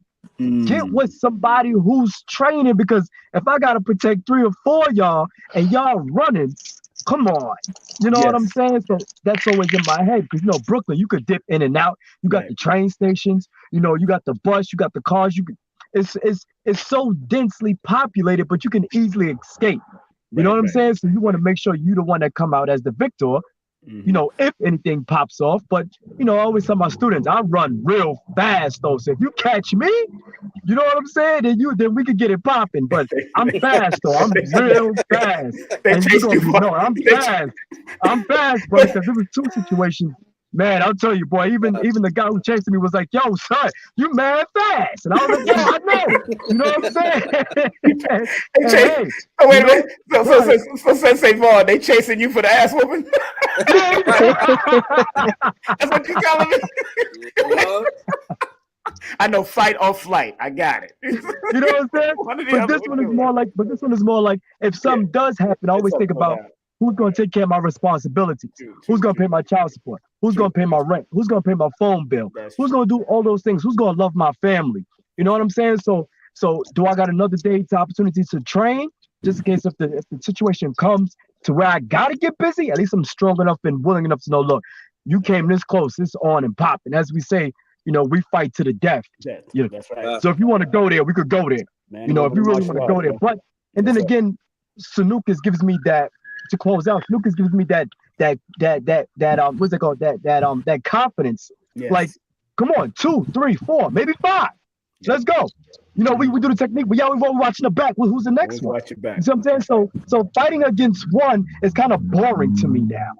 Get with somebody who's training, because if I got to protect 3 or 4 of y'all and y'all running, come on. You know what I'm saying? So that's always in my head because Brooklyn, you could dip in and out. You got the train stations, you got the bus, you got the cars. It's so densely populated, but you can easily escape. You know what I'm saying? So you want to make sure you're the one that come out as the victor. If anything pops off. But I always tell my students, I run real fast though. So if you catch me, you know what I'm saying? Then we could get it popping. But I'm fast though. I'm real fast. And you're gonna be I'm fast. I'm fast, bro. Because there was two situations. Man, I'll tell you, boy. Even the guy who chased me was like, "Yo, son, you mad fast," and I was like, "Yo, I know." You know what I'm saying? Wait a minute. So Sensei Vaughn, they chasing you for the ass whooping? That's what you telling me? I know, fight or flight. I got it. You know what I'm saying? But this one is more like if something does happen, I always think about who's going to take care of my responsibilities, who's going to pay my child support, who's going to pay my rent, who's going to pay my phone bill, who's going to do all those things, who's going to love my family. You know what I'm saying? So do I got another day to opportunity to train just in case if the situation comes to where I got to get busy? At least I'm strong enough and willing enough to know, look, you came this close, it's on and pop. And as we say, we fight to the death. That's right. So if you want to go there, we could go there. Man, if you really want to go there. But then again, Sanuces gives me that to close out. Sanuces gives me that what's it called? That confidence. Like, come on, 2, 3, 4, maybe 5. Let's go. We do the technique. We always watching the back. Who's the next one? Watch your back. You know what I'm saying? So fighting against one is kind of boring to me now.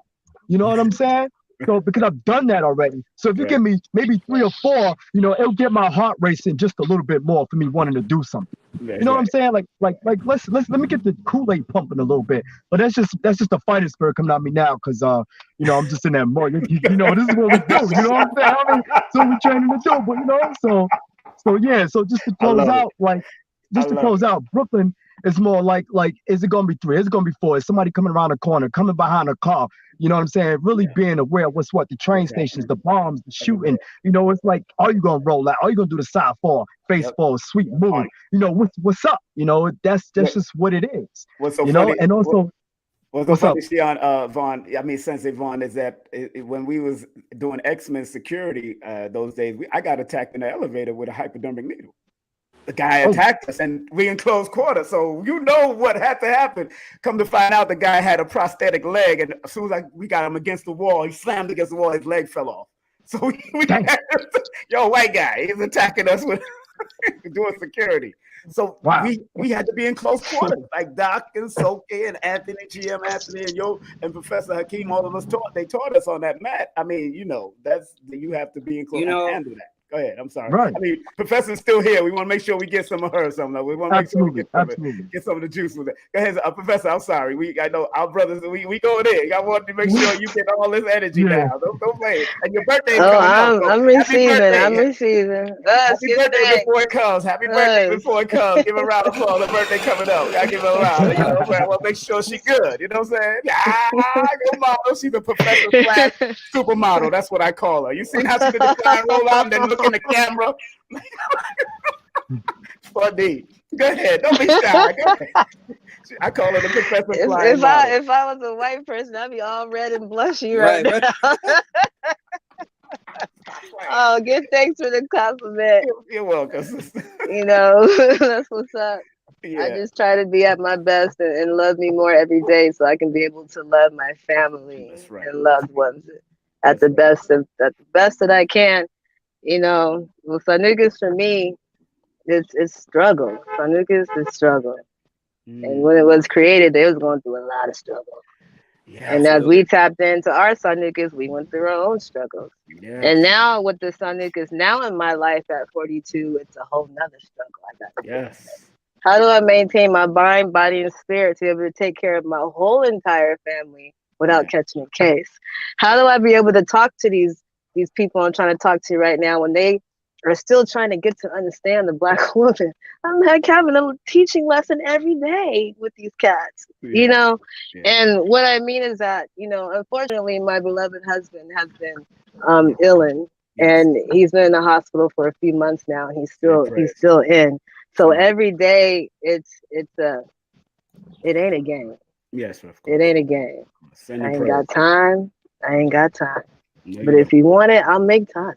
You know what I'm saying? So because I've done that already. So if you give me maybe 3 or 4, it'll get my heart racing just a little bit more for me wanting to do something. You know what I'm saying? Like let me get the Kool-Aid pumping a little bit. But that's just the fighting spirit coming out of me now because I'm just in that mode. This is what we do. You know what I'm saying? I mean, so we're training to do, but so just to close out, Brooklyn is more like is it gonna be 3? Is it gonna be 4? Is somebody coming around the corner, coming behind a car? You know what I'm saying? Really being aware of the train stations, the bombs, the shooting. It's like, are you gonna roll out? Are you gonna do the side fall, face fall, sweep move? What's up? That's just what it is. What's so funny? And also what's so funny, Shihan Vaughn, Sensei Vaughn, is that when we was doing X-Men security those days, I got attacked in the elevator with a hypodermic needle. The guy attacked us, and we in close quarters. So what had to happen. Come to find out, the guy had a prosthetic leg, and as soon as we got him against the wall, he slammed against the wall. His leg fell off. So white guy, he's attacking us with doing security. So we had to be in close quarters, like Doc and Soke and Anthony, GM Anthony, and Professor Hakeem. All of us taught us on that mat. I mean, you have to be in close and handle that. Go ahead. I'm sorry. Right. I mean, Professor's still here. We want to make sure we get some of her or something. We want to make sure we get some of the juice with it. Go ahead, Professor. I'm sorry. I know our brothers. We going in. I want to make sure you get all this energy now. Don't play. And your birthday coming up. So I'm receiving. I'm receiving. Happy birthday before it comes. Happy birthday before it comes. Give her a round of applause. Her birthday coming up. I give her a round. I want to make sure she's good. You know what I'm saying? Go model. She's a professor / supermodel. That's what I call her. You seen how she did the flying roll out and then look in the camera? Funny. Go ahead. Don't be shy. Go ahead. I call her the professor flying model. If I was a white person, I'd be all red and blushy right now. Oh, give thanks for the compliment. You're welcome. That's what's up. Yeah. I just try to be at my best and love me more every day so I can be able to love my family and loved ones at the best that I can. Sanuces for me, it's struggle. Sanuces is struggle. And when it was created, they was going through a lot of struggle. Yeah, and as we tapped into our Sanuces, we went through our own struggles. Yes. And now with the Sanuces now in my life at 42, it's a whole nother struggle I got to do. How do I maintain my mind, body, and spirit to be able to take care of my whole entire family without catching a case? How do I be able to talk to these people I'm trying to talk to right now when they are still trying to get to understand the Black woman? I'm like having a teaching lesson every day with these cats, And what I mean is that, unfortunately, my beloved husband has been ill and he's been in the hospital for a few months now. He's still in. So every day it ain't a game. Yes, of It course. ain't a game. Send I your ain't got prayers. time. I ain't got time. No, But you if don't. you want it, I'll make time.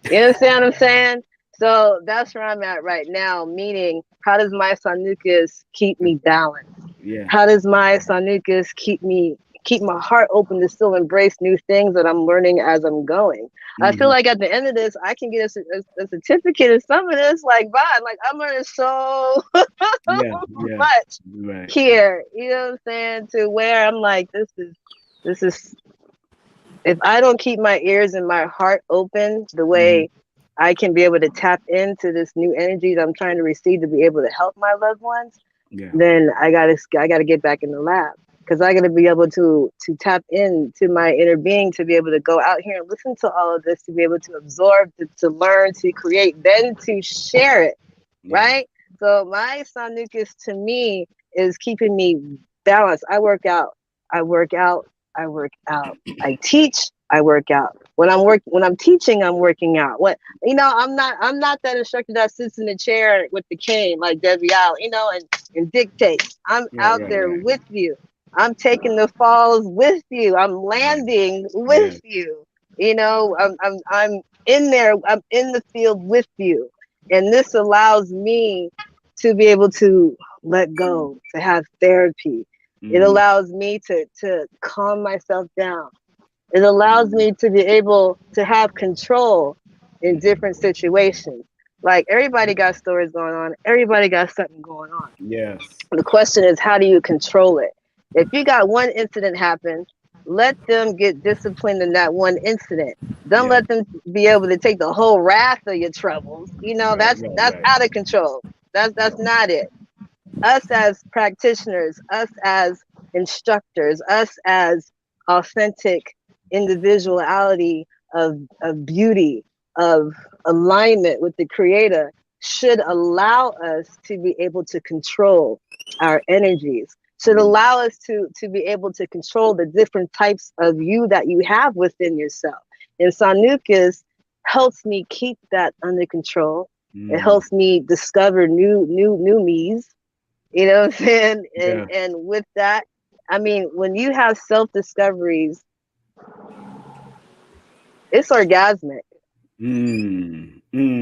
You understand what I'm saying? So that's where I'm at right now, meaning how does my Sanukas keep me balanced? Yeah. How does my Sanukas keep my heart open to still embrace new things that I'm learning as I'm going? I feel like at the end of this, I can get a certificate of some of this, like Vaughn, like I'm learning so Yeah. Yeah. much Right. here. You know what I'm saying? To where I'm like, this is if I don't keep my ears and my heart open the way I can be able to tap into this new energy that I'm trying to receive to be able to help my loved ones, Yeah. then I gotta get back in the lab because I gotta be able to tap into my inner being to be able to go out here and listen to all of this, to be able to absorb, to learn, to create, then to share it, Yeah. right? So my Sanukas to me is keeping me balanced. I work out, I work out, I work out. I teach, I work out. When I'm teaching, I'm working out. I'm not that instructor that sits in the chair with the cane like Debbie Allen, and dictates. I'm Right. out Right. there Right. with you. I'm taking the falls with you. I'm Yeah. landing Yeah. with you. I'm in there. I'm in the field with you. And this allows me to be able to let go, to have therapy. It allows me to calm myself down. It allows me to be able to have control in different situations. Like everybody got stories going on. Everybody got something going on. Yes. The question is, how do you control it? If you got one incident happen, let them get disciplined in that one incident. Don't Yeah. let them be able to take the whole wrath of your troubles. Right. Right. That's Right. out of control. That's not it. Us as practitioners, us as instructors, us as authentic individuality of beauty, of alignment with the creator should allow us to be able to control our energies, should allow us to be able to control the different types of you that you have within yourself. And Sanukas helps me keep that under control. It helps me discover new me's. You know what I'm saying? Yeah. And with that, I mean, when you have self discoveries, it's orgasmic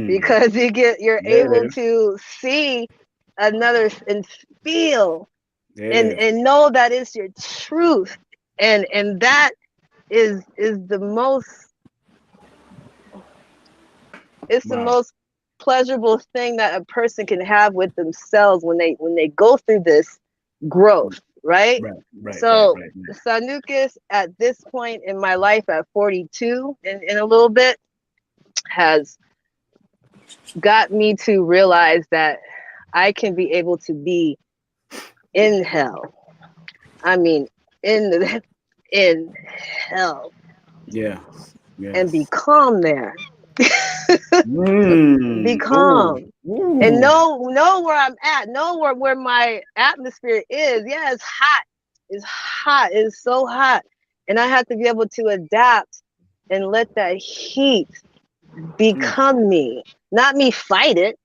because you're There able it is. to see another and feel There it is. and know that it's your truth. And that is the most it's the Wow. most pleasurable thing that a person can have with themselves when they go through this growth, right? Right. Right. Right. So Right. Sanukas at this point in my life at 42 in a little bit has got me to realize that I can be able to be in hell. I mean, in the in hell Yes. and be Yes. calm there. Be Ooh. calm and Ooh. know where I'm at. Know where my atmosphere is. Yeah, it's hot. It's hot. It's so hot, and I have to be able to adapt and let that heat become me, not me fight it.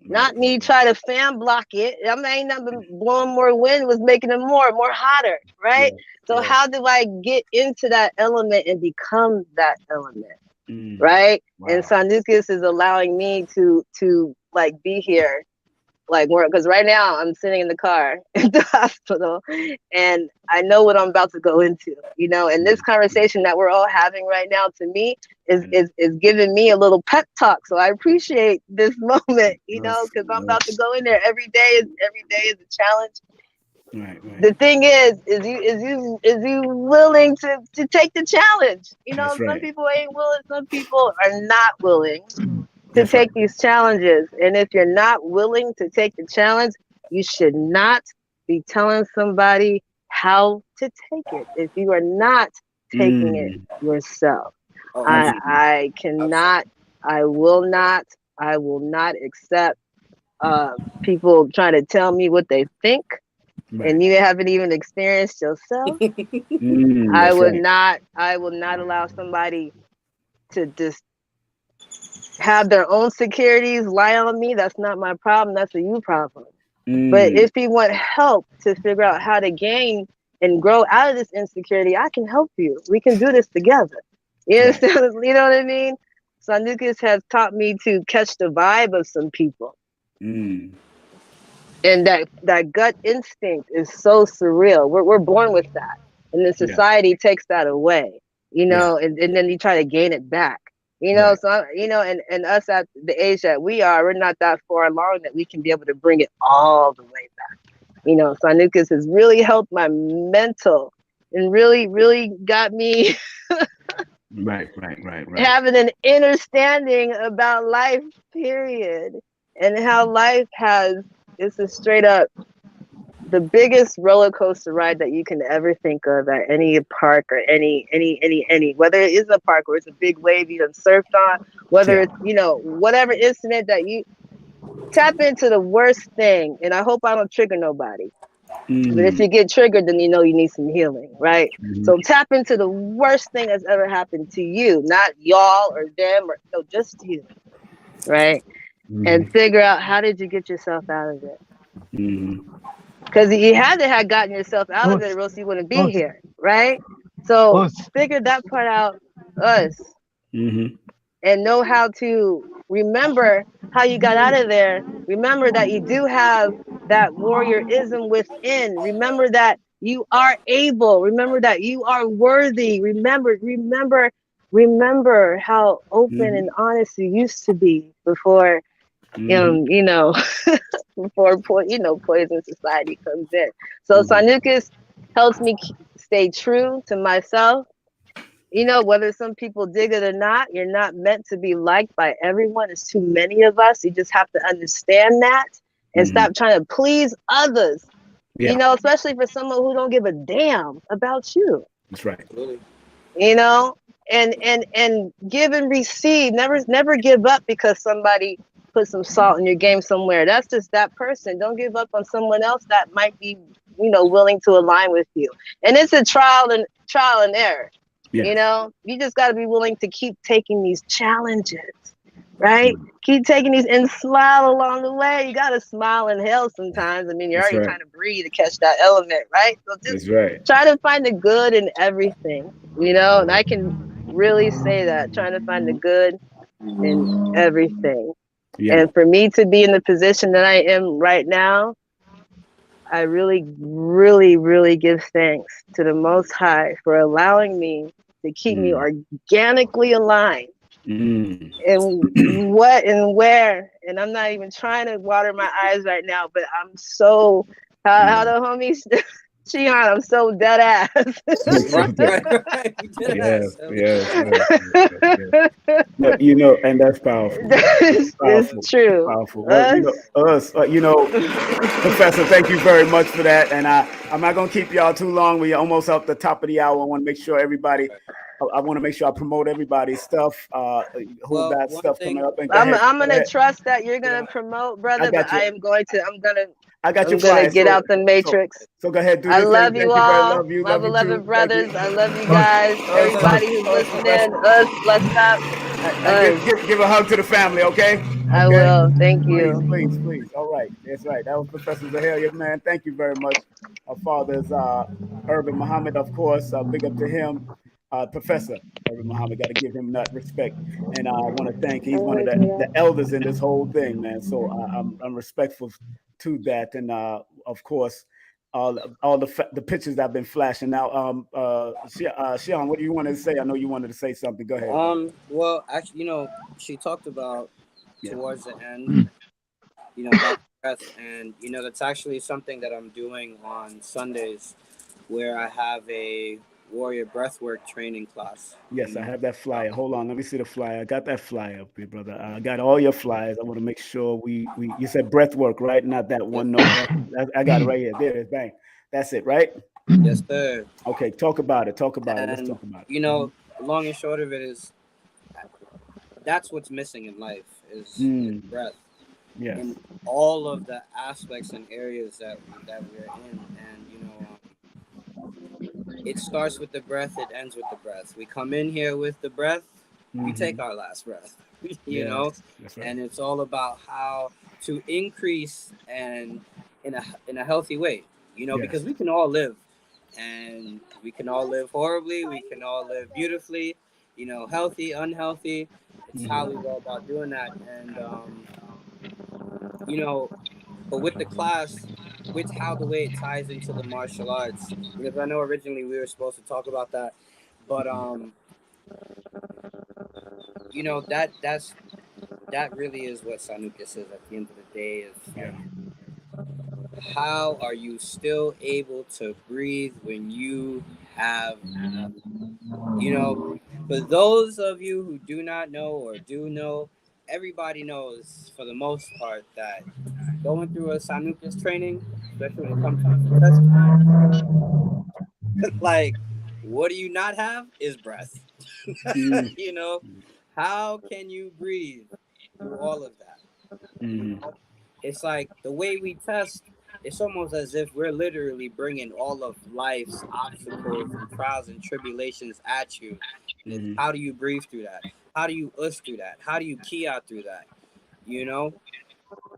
Right. Not me try to fan block it. I mean, ain't nothing blowing more wind was making it more hotter, right? Yes. So Yes. how do I get into that element and become that element, Mm. right? And Wow. Sanukas is allowing me to like be here like more because right now I'm sitting in the car at the hospital and I know what I'm about to go into, and this conversation that we're all having right now to me is giving me a little pep talk. So I appreciate this moment, Yes. because I'm about to Yes. go in there. Every day is a challenge. Right. Right. The thing is you willing to take the challenge? That's Some right. people ain't willing, some people are not willing to That's right. take these challenges. And if you're not willing to take the challenge, you should not be telling somebody how to take it if you are not taking it Mm. yourself. Oh, Absolutely. I absolutely. cannot, I will not accept people trying to tell me what they think Right. and you haven't even experienced yourself. That's right. I will not allow somebody to just have their own securities lie on me. That's not my problem. That's a you problem. But Mm. if you want help to figure out how to gain and grow out of this insecurity, I can help you. We can do this together. You understand? Right. You know what I mean? Sanuces has taught me to catch the vibe of some people. And that gut instinct is so surreal. We're born with that. And then society takes that away, you know, and then you try to gain it back. You know, so, you know, and us at the age that we're not that far along that we can be able to bring it all the way back. You know, Sanuces has really helped my mental and really, really got me right. having an understanding about life, period. And how life it's a straight up the biggest roller coaster ride that you can ever think of at any park or any, whether it is a park or it's a big wave you done surfed on, whether it's, you know, whatever incident that you tap into the worst thing. And I hope I don't trigger nobody. But if you get triggered, then you know you need some healing, right? So tap into the worst thing that's ever happened to you, not y'all or them or no, just you, right? And figure out how did you get yourself out of it? Because you had to have gotten yourself out of it, or else you wouldn't be here, right? So figure that part out, and know how to remember how you got out of there. Remember that you do have that warriorism within. Remember that you are able. Remember that you are worthy. Remember how open and honest you used to be before, you know, before poison society comes in. So Sanuces helps me stay true to myself. You know, whether some people dig it or not, you're not meant to be liked by everyone. It's too many of us. You just have to understand that and stop trying to please others. You know, especially for someone who don't give a damn about you. That's right. You know, and give and receive. Never give up because somebody put some salt in your game somewhere. That's just that person. Don't give up on someone else that might be, you know, willing to align with you. And it's a trial and error. You know, you just got to be willing to keep taking these challenges, right? Keep taking these and smile along the way. You got to smile in hell sometimes. I mean, you're already trying to breathe to catch that element, right? So just try to find the good in everything, you know, and I can really say that, trying to find the good in everything. And for me to be in the position that I am right now, I really, really, really give thanks to the Most High for allowing me to keep me organically aligned and what and where. And I'm not even trying to water my eyes right now, but I'm so, how the homies, Shihan, I'm so dead ass. Right. You know, and that's powerful. It's true. Powerful. Well, you know, Professor, thank you very much for that. And I'm not going to keep y'all too long. We're almost up the top of the hour. I want to make sure everybody, I promote everybody's stuff. Who got stuff coming up? And I'm going to trust that you're going to promote, brother, but I'm going to get out the matrix. So go ahead. I love you all. My beloved brothers. I love you guys. Everybody who's listening. Let's stop. Give a hug to the family, okay? I will. Thank you. Please. All right. That's right. That was Professor Zahalea, man. Thank you very much. Our father is Urban Muhammad, of course. Big up to him. Professor Urban Muhammad, got to give him that respect. And I want to thank, he's one of the elders in this whole thing, man. So I'm respectful to that. And of course, all the pictures I've been flashing. Now, Shihan, what do you want to say? I know you wanted to say something. Go ahead. Well, actually, you know, she talked about towards the end, you know, about breath, and you know, that's actually something that I'm doing on Sundays, where I have a warrior breathwork training class. Yes, I have that flyer. Hold on, let me see the flyer. I got that flyer up here, brother. I got all your flyers. I want to make sure we you said breathwork, right? Not that one. No, I got it right here. There it is. Bang. That's it, right? Yes, sir. Okay, talk about it. Let's talk about it. You know, long and short of it is, that's what's missing in life is breath. Yes. In all of the aspects and areas that we're in, and you know, it starts with the breath, it ends with the breath. We come in here with the breath, we take our last breath. you know, that's right. And it's all about how to increase and in a healthy way. You know, because we can all live and we can all live horribly, we can all live beautifully, healthy, unhealthy. It's how we go about doing that. And you know but with the class, with how the way it ties into the martial arts, because I know originally we were supposed to talk about that, but that really is what Sanuces is at the end of the day. Is like, how are you still able to breathe when you have nothing? For those of you who do not know or do know, everybody knows for the most part that going through a Sanuces training, especially when it comes time for test time, like, what do you not have is breath. How can you breathe through all of that? It's like the way we test, it's almost as if we're literally bringing all of life's obstacles and trials and tribulations at you. And it's how do you breathe through that? How do you through that? How do you key out through that?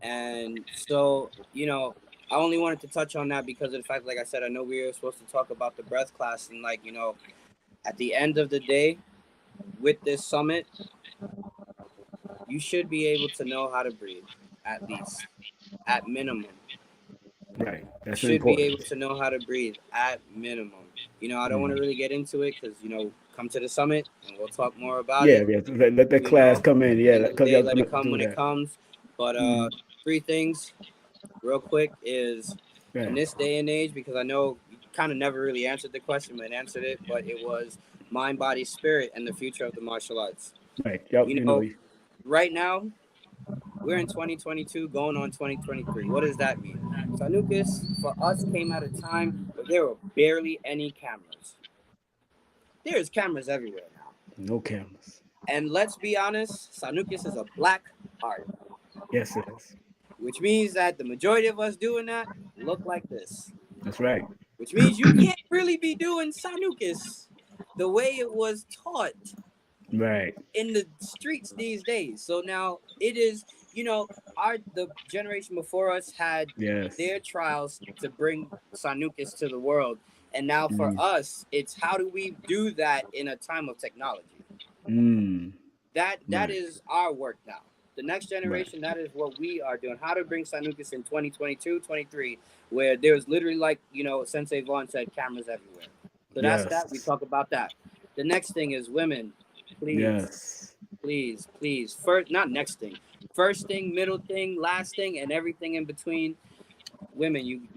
And so, I only wanted to touch on that because of the fact, like I said, I know we were supposed to talk about the breath class, and at the end of the day, with this summit, you should be able to know how to breathe, at least, at minimum. Right. That's should important. Be able to know how to breathe at minimum. I don't want to really get into it because come to the summit and we'll talk more about it. Yeah. Let that class come in. Yeah, because y'all let it come when it comes. But 3 things, real quick, is in this day and age, because I know you kind of never really answered the question, but answered it. But it was mind, body, spirit, and the future of the martial arts. Right. Right now, we're in 2022, going on 2023. What does that mean? Sanuces, for us, came at a time where there were barely any cameras. There's cameras everywhere now. No cameras. And let's be honest, Sanuces is a black art. Yes, it is. Which means that the majority of us doing that look like this. That's right. Which means you can't really be doing Sanuces the way it was taught in the streets these days. So now it is, the generation before us had their trials to bring Sanuces to the world. And now for us, it's how do we do that in a time of technology? That is our work now. The next generation, that is what we are doing. How to bring Sanuces in 2022, 23, where there's literally, like, Sensei Vaughn said, cameras everywhere. So that's that. We talk about that. The next thing is women. Please. First, not next thing. First thing, middle thing, last thing, and everything in between. Women,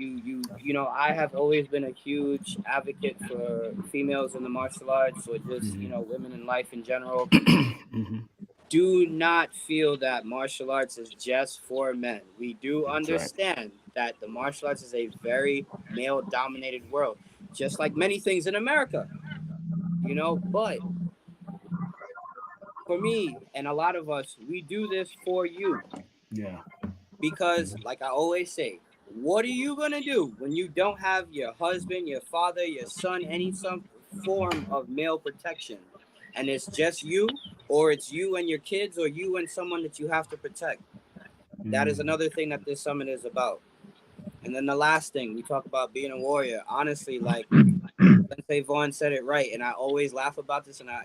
I have always been a huge advocate for females in the martial arts, or just, women in life in general. Do not feel that martial arts is just for men. We do understand that the martial arts is a very male-dominated world, just like many things in America. But for me and a lot of us, we do this for you. Yeah. Because, like I always say, what are you going to do when you don't have your husband, your father, your son, some form of male protection? And it's just you, or it's you and your kids, or you and someone that you have to protect. That is another thing that this summit is about. And then the last thing, we talk about being a warrior. Honestly, like Sensei Vaughn said it right, and I always laugh about this, and I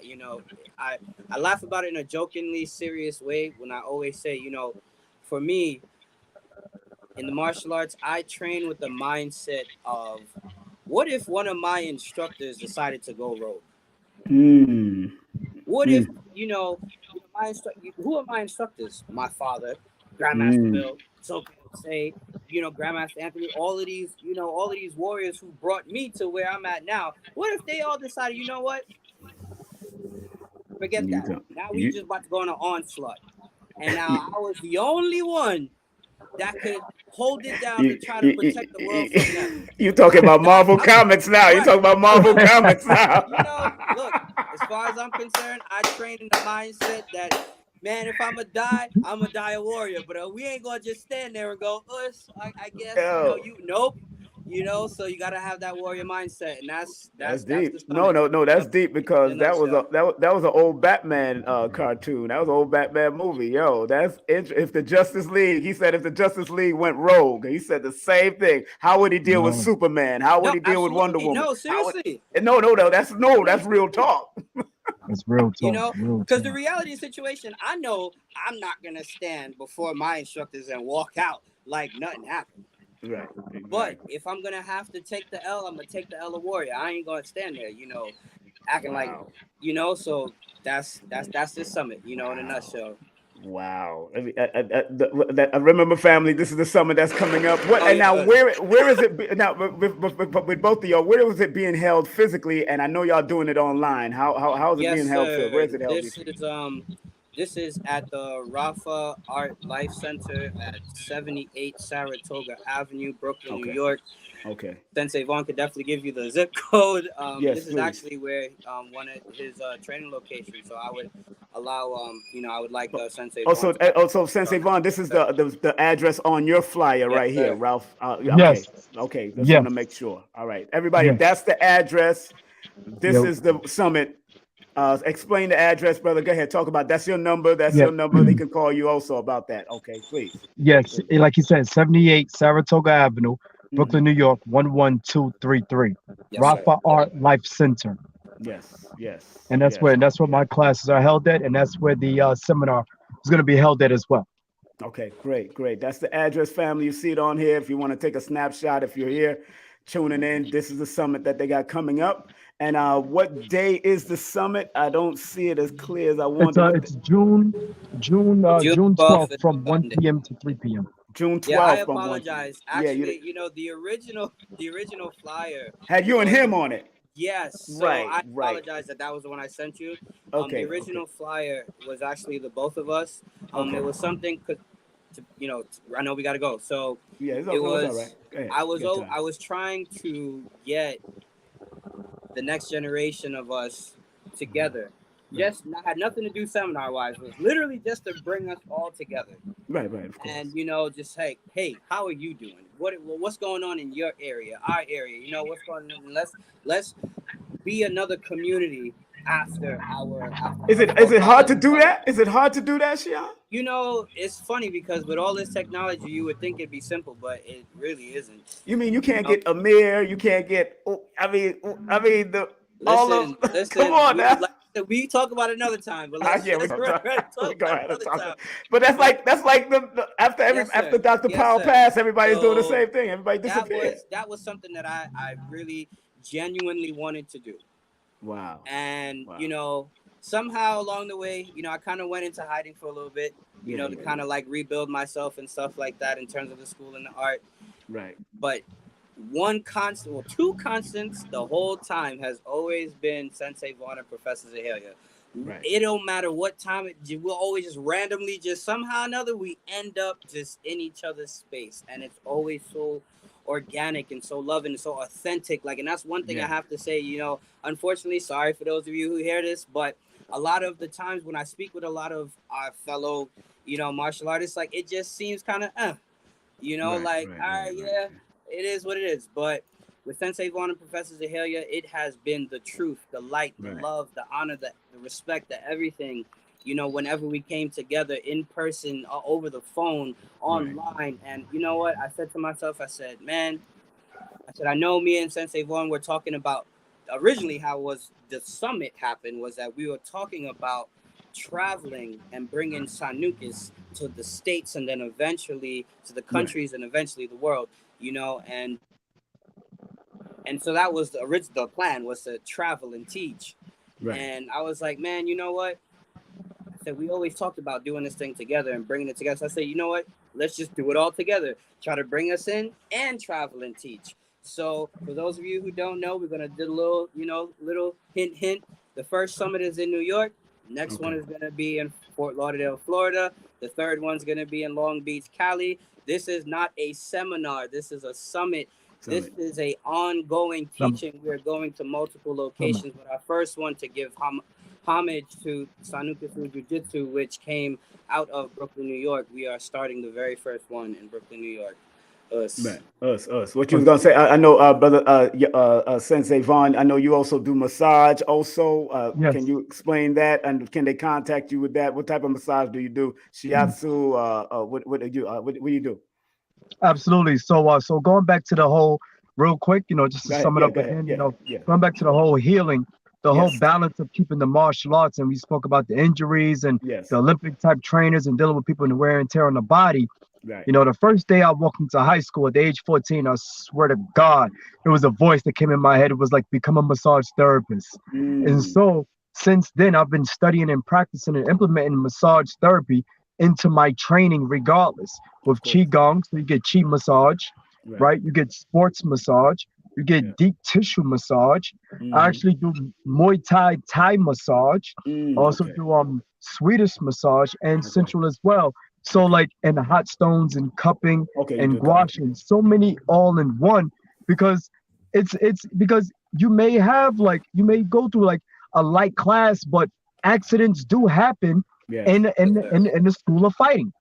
laugh about it in a jokingly serious way when I always say, for me, in the martial arts, I train with the mindset of, what if one of my instructors decided to go rogue? What if, who are my instructors? My father, Grandmaster Bill, Sensei, Grandmaster Anthony, all of these warriors who brought me to where I'm at now. What if they all decided, you know what? Forget that. Now we just about to go on an onslaught. And now I was the only one that could hold it down to try to protect the world from them. You talking about Marvel Comics now. You talking about Marvel Comics now. Look, as far as I'm concerned, I train in the mindset that, man, if I'm going to die, I'm going to die a warrior. But we ain't going to just stand there and go, I guess, nope. You know, so you gotta have that warrior mindset, and that's deep. the No, summit. that's deep because In a that was nutshell. that was an old Batman cartoon. That was an old Batman movie. Yo, that's if the Justice League. He said if the Justice League went rogue, he said the same thing. How would he deal with No, Superman? How would No, he deal with Wonder absolutely. Woman? No, How would? seriously. No. That's real talk. it's real You talk. know, Real because the talk. reality of the situation, I know I'm not gonna stand before my instructors and walk out like nothing happened. Right. But Exactly. if I'm gonna have to take the L, I'm gonna take the L of warrior. I ain't gonna stand there, acting like, Wow. So that's this summit, in a Wow. nutshell. Wow. I remember, family. This is the summer that's coming up. What Oh and now yeah, where is it now with both of y'all? Where is it being held physically? And I know y'all doing it online. How is it yes being held? Where sir. is it held? This is at the Rafa Art Life Center at 78 Saratoga Avenue, Brooklyn, New Okay. York. Okay. Sensei Vaughn could definitely give you the zip code. Yes, This is please. actually where one of his training locations. So I would allow, I would like Sensei Vaughn Also, to have. also, Sensei Vaughn, this is the address on your flyer Yes, right here, sir. Ralph. Okay, Yes, okay. Just want yes, to make sure. All right, everybody. If yes. that's the address, this Yo, is the summit. Explain the address, brother. Go ahead. Talk about that's your number. That's yeah, your number. They can call you also about that. Okay, please. yes. Please. Like you said, 78 Saratoga Avenue, Mm-hmm. Brooklyn, New York, 11233. Yes, sir. Rafa Art Life Center, Yes, yes, and yes. that's where my classes are held at, and that's where the seminar is going to be held at as well. Okay, great, great. That's the address, family. You see it on here. If you want to take a snapshot, if you're here tuning in, this is the summit that they got coming up. And what day is the summit? I don't see it as clear as I It's wanted. it's June June 12th 12th is from a 1 Sunday. p.m. to 3 p.m. June Yeah, I 12th from 1 p.m. apologize. Yeah, Actually, the original flyer had you and was. him on it. Yes, so Right, I right. apologize that was the one I sent you. The Okay, okay, original flyer was actually the both of us. okay. It was something I know we got to go. So Yeah, it no, it's all right. was Go ahead. I You was got time. I was trying to get the next generation of us together. Right, Just had nothing to do seminar wise. It was literally just to bring us all together. right, right. Of course. And just hey, how are you doing? What's going on in your area, our area? What's going on? Let's be another community after Is our it hard to do summit. that? Is it hard to do that, Shihan? It's funny because with all this technology, you would think it'd be simple, but it really isn't. You mean you You can't know, get a mayor? You can't get? I mean the all of. Come listen. on now. We talk about it another time, but let's Yeah, we just gonna talk. We talk go about it ahead and another talk. time. But But that's like the yes, after sir. Dr. Yes, Powell sir. passed, everybody's doing the So same thing. Everybody disappeared. that was something that I really genuinely wanted to do. Wow. And Wow. somehow along the way, I kind of went into hiding for a little bit, Yeah, to yeah, kind of like rebuild myself and stuff like that in terms of the school and the art. right. But two constants the whole time has always been Sensei Vaughn and Professor Zahalea. Right. It don't matter what time we'll always just randomly, just somehow or another, we end up just in each other's space, and it's always so organic and so loving and so authentic. And that's one thing I Yeah. have to say. Unfortunately, sorry for those of you who hear this, but a lot of the times when I speak with a lot of our fellow, martial artists, like it just seems kind of, Right, all right, right, right. yeah, it is what it is. But with Sensei Vaughn and Professor Zahalea, it has been the truth, the light, the Right. love, the honor, the respect, the everything. Whenever we came together in person, over the phone, online, and you know what? I said to myself, I said, man, I know me and Sensei Vaughn were talking about originally how was the summit happened was that we were talking about traveling and bringing Sanuces to the States and then eventually to the countries and eventually the world, and so that was the original plan, was to travel and teach. Right. And I was like, man, you know what? I said, we always talked about doing this thing together and bringing it together. So I said, you know what? Let's just do it all together. Try to bring us in and travel and teach. So for those of you who don't know, we're going to do a little hint. The first summit is in New York. Next one is going to be in Fort Lauderdale, Florida. The third one's going to be in Long Beach, Cali. This is not a seminar. This is a summit. This is a ongoing teaching. We are going to multiple locations, but our first one to give homage to Sanuces Jujitsu, which came out of Brooklyn, New York. We are starting the very first one in Brooklyn, New York. Us. Us. What you was gonna say? I know, brother, Sensei Vaughn. I know you also do massage. Also, Yes. can you explain that? And can they contact you with that? What type of massage do you do? Shiatsu. What do you? What do you do? Absolutely. So going back to the whole real quick, just to Go ahead. sum it Yeah. up Go ahead. again, Yeah. going back to the whole healing, the whole Yes. balance of keeping the martial arts, and we spoke about the injuries and Yes. the Olympic type trainers and dealing with people in the wear and tear on the body. Right. The first day I walked into high school at the age 14, I swear to God, there was a voice that came in my head. It was like, become a massage therapist. And so since then, I've been studying and practicing and implementing massage therapy into my training regardless. With Qigong, so you get Qi massage, right? You get sports massage, you get deep tissue massage. I actually do Muay Thai massage, also do Swedish massage and Central as well. So like, and the hot stones and cupping and gouache and so many all in one, because it's because you may go through like a light class, but accidents do happen in the school of fighting.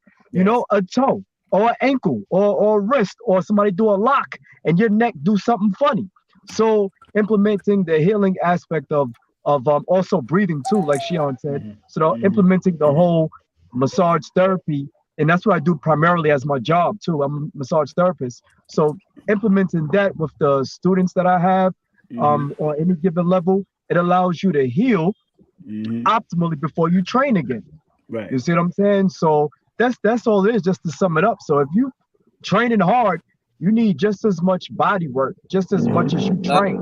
A toe or an ankle or a wrist, or somebody do a lock and your neck do something funny. So implementing the healing aspect of also breathing too, like Shihan said. So implementing the whole massage therapy, and that's what I do primarily as my job too. I'm a massage therapist. So implementing that with the students that I have on any given level, it allows you to heal optimally before you train again. Right. You see what I'm saying? So that's all it is, just to sum it up. So if you training hard, you need just as much body work, just as much as you train.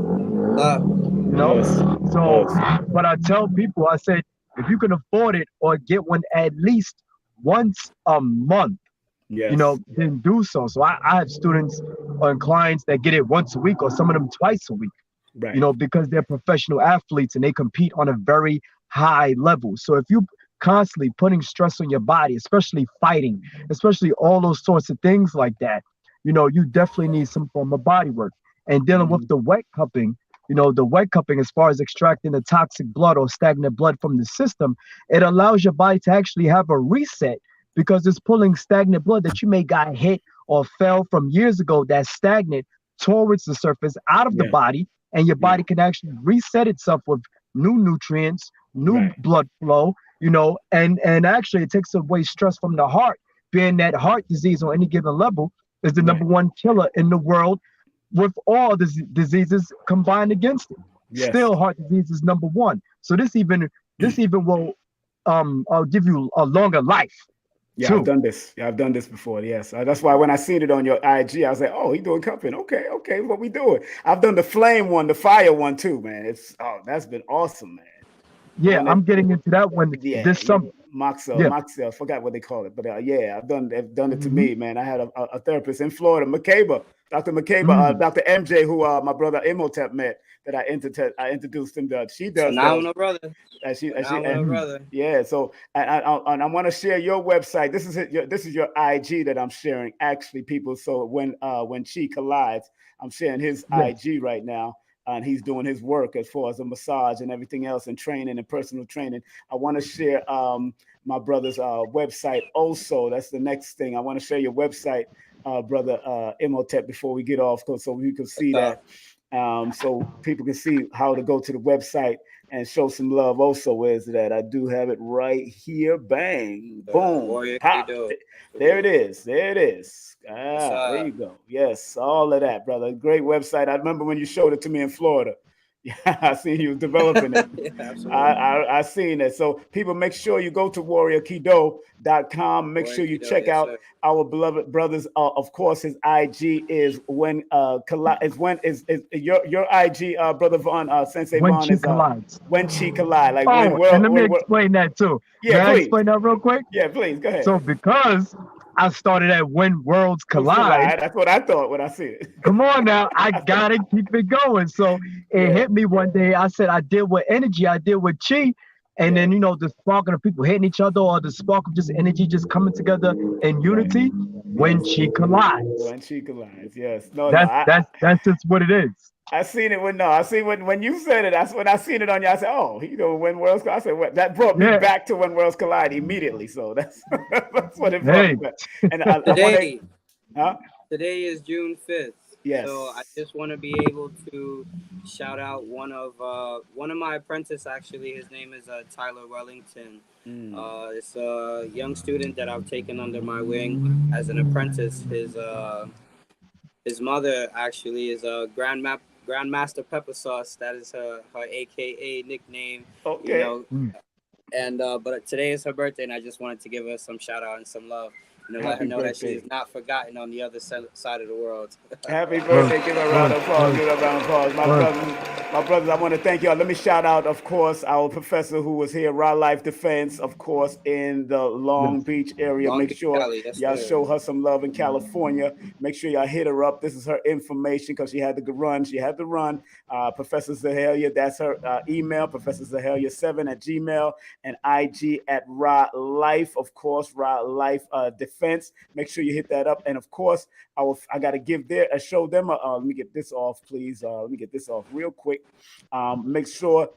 So but I tell people, I said, if you can afford it or get one at least once a month, then do so. So I have students and clients that get it once a week, or some of them twice a week, because they're professional athletes and they compete on a very high level. So if you constantly putting stress on your body, especially fighting, especially all those sorts of things like that, you definitely need some form of body work. And dealing with the wet cupping, the wet cupping, as far as extracting the toxic blood or stagnant blood from the system, it allows your body to actually have a reset, because it's pulling stagnant blood that you may got hit or fell from years ago, that's stagnant, towards the surface out of the body, and your body can actually reset itself with new nutrients, new blood flow, and actually it takes away stress from the heart, being that heart disease on any given level is the number one killer in the world, with all the diseases combined against it. Still, heart disease is number one. So this even will I'll give you a longer life. Yeah, I've done this. Yeah, I've done this before. Yes, that's why when I seen it on your IG, I was like, "Oh, he doing cupping? Okay, what we doing?" I've done the flame one, the fire one too, man. That's been awesome, man. Yeah, I'm getting into that one this summer. Moxel, I forgot what they call it, but I've done it to me, man. I had a therapist in Florida, Dr. Dr. MJ, who my brother Imhotep met, that I introduced him to. She does phenomenal brother. Brother. Yeah, so I want to share your website. This is your IG that I'm sharing, actually, people. So when Chi Collides, I'm sharing his IG right now. And he's doing his work as far as the massage and everything else, and training and personal training. I want to share my brother's website also. That's the next thing. I want to share your website, brother Imhotep, before we get off, so we can see that. So people can see how to go to the website and show some love also. Where's it at? I do have it right here. Bang, boom, pop. There it is. There you go. Yes, all of that, brother. Great website. I remember when you showed it to me in Florida. Yeah, I seen you developing it. I seen it. So people, make sure you go to warriorkido.com. Make sure you check out our beloved brothers. Of course, his IG is your IG, brother Vaughn, Sensei Vaughn, is When Chi Collide. Like and let me explain that too. Yeah, May I explain that real quick? Yeah, please go ahead. So because I started at When Worlds Collide. That's what I thought when I see it. Come on now, I gotta keep it going. So it hit me one day. I said I deal with energy, I deal with chi, and then the spark of the people hitting each other, or the spark of just energy just coming together in unity. When chi collides. When chi collides, yes. That's just what it is. I seen it when you said it. That's when I seen it on you. I said, "Oh, when worlds collide." I said, that brought me back to When Worlds Collide immediately. So that's what it brought me back. And today, Today is June 5th. Yes. So I just want to be able to shout out one of my apprentices. Actually, his name is Tyler Wellington. It's a young student that I've taken under my wing as an apprentice. His mother actually is a Grandmaster Pepper Sauce. That is her AKA nickname. Okay. You know, and but today is her birthday, and I just wanted to give her some shout out and some love. You know, let her know that she is not forgotten on the other side of the world. Happy birthday. Give her a round of applause. Give her a round of applause. My brothers, I want to thank y'all. Let me shout out, of course, our professor who was here, Raw Life Defense, of course, in the Long Beach area. Make sure y'all show her some love in California. Make sure y'all hit her up. This is her information because she had to run. Professor Zahalea, that's her email, Professor Zahalea7@gmail, and IG at Raw Life, of course, Raw Life Defense. Make sure you hit that up. And of course, I got to show them. Let me get this off, please. Let me get this off real quick. Make sure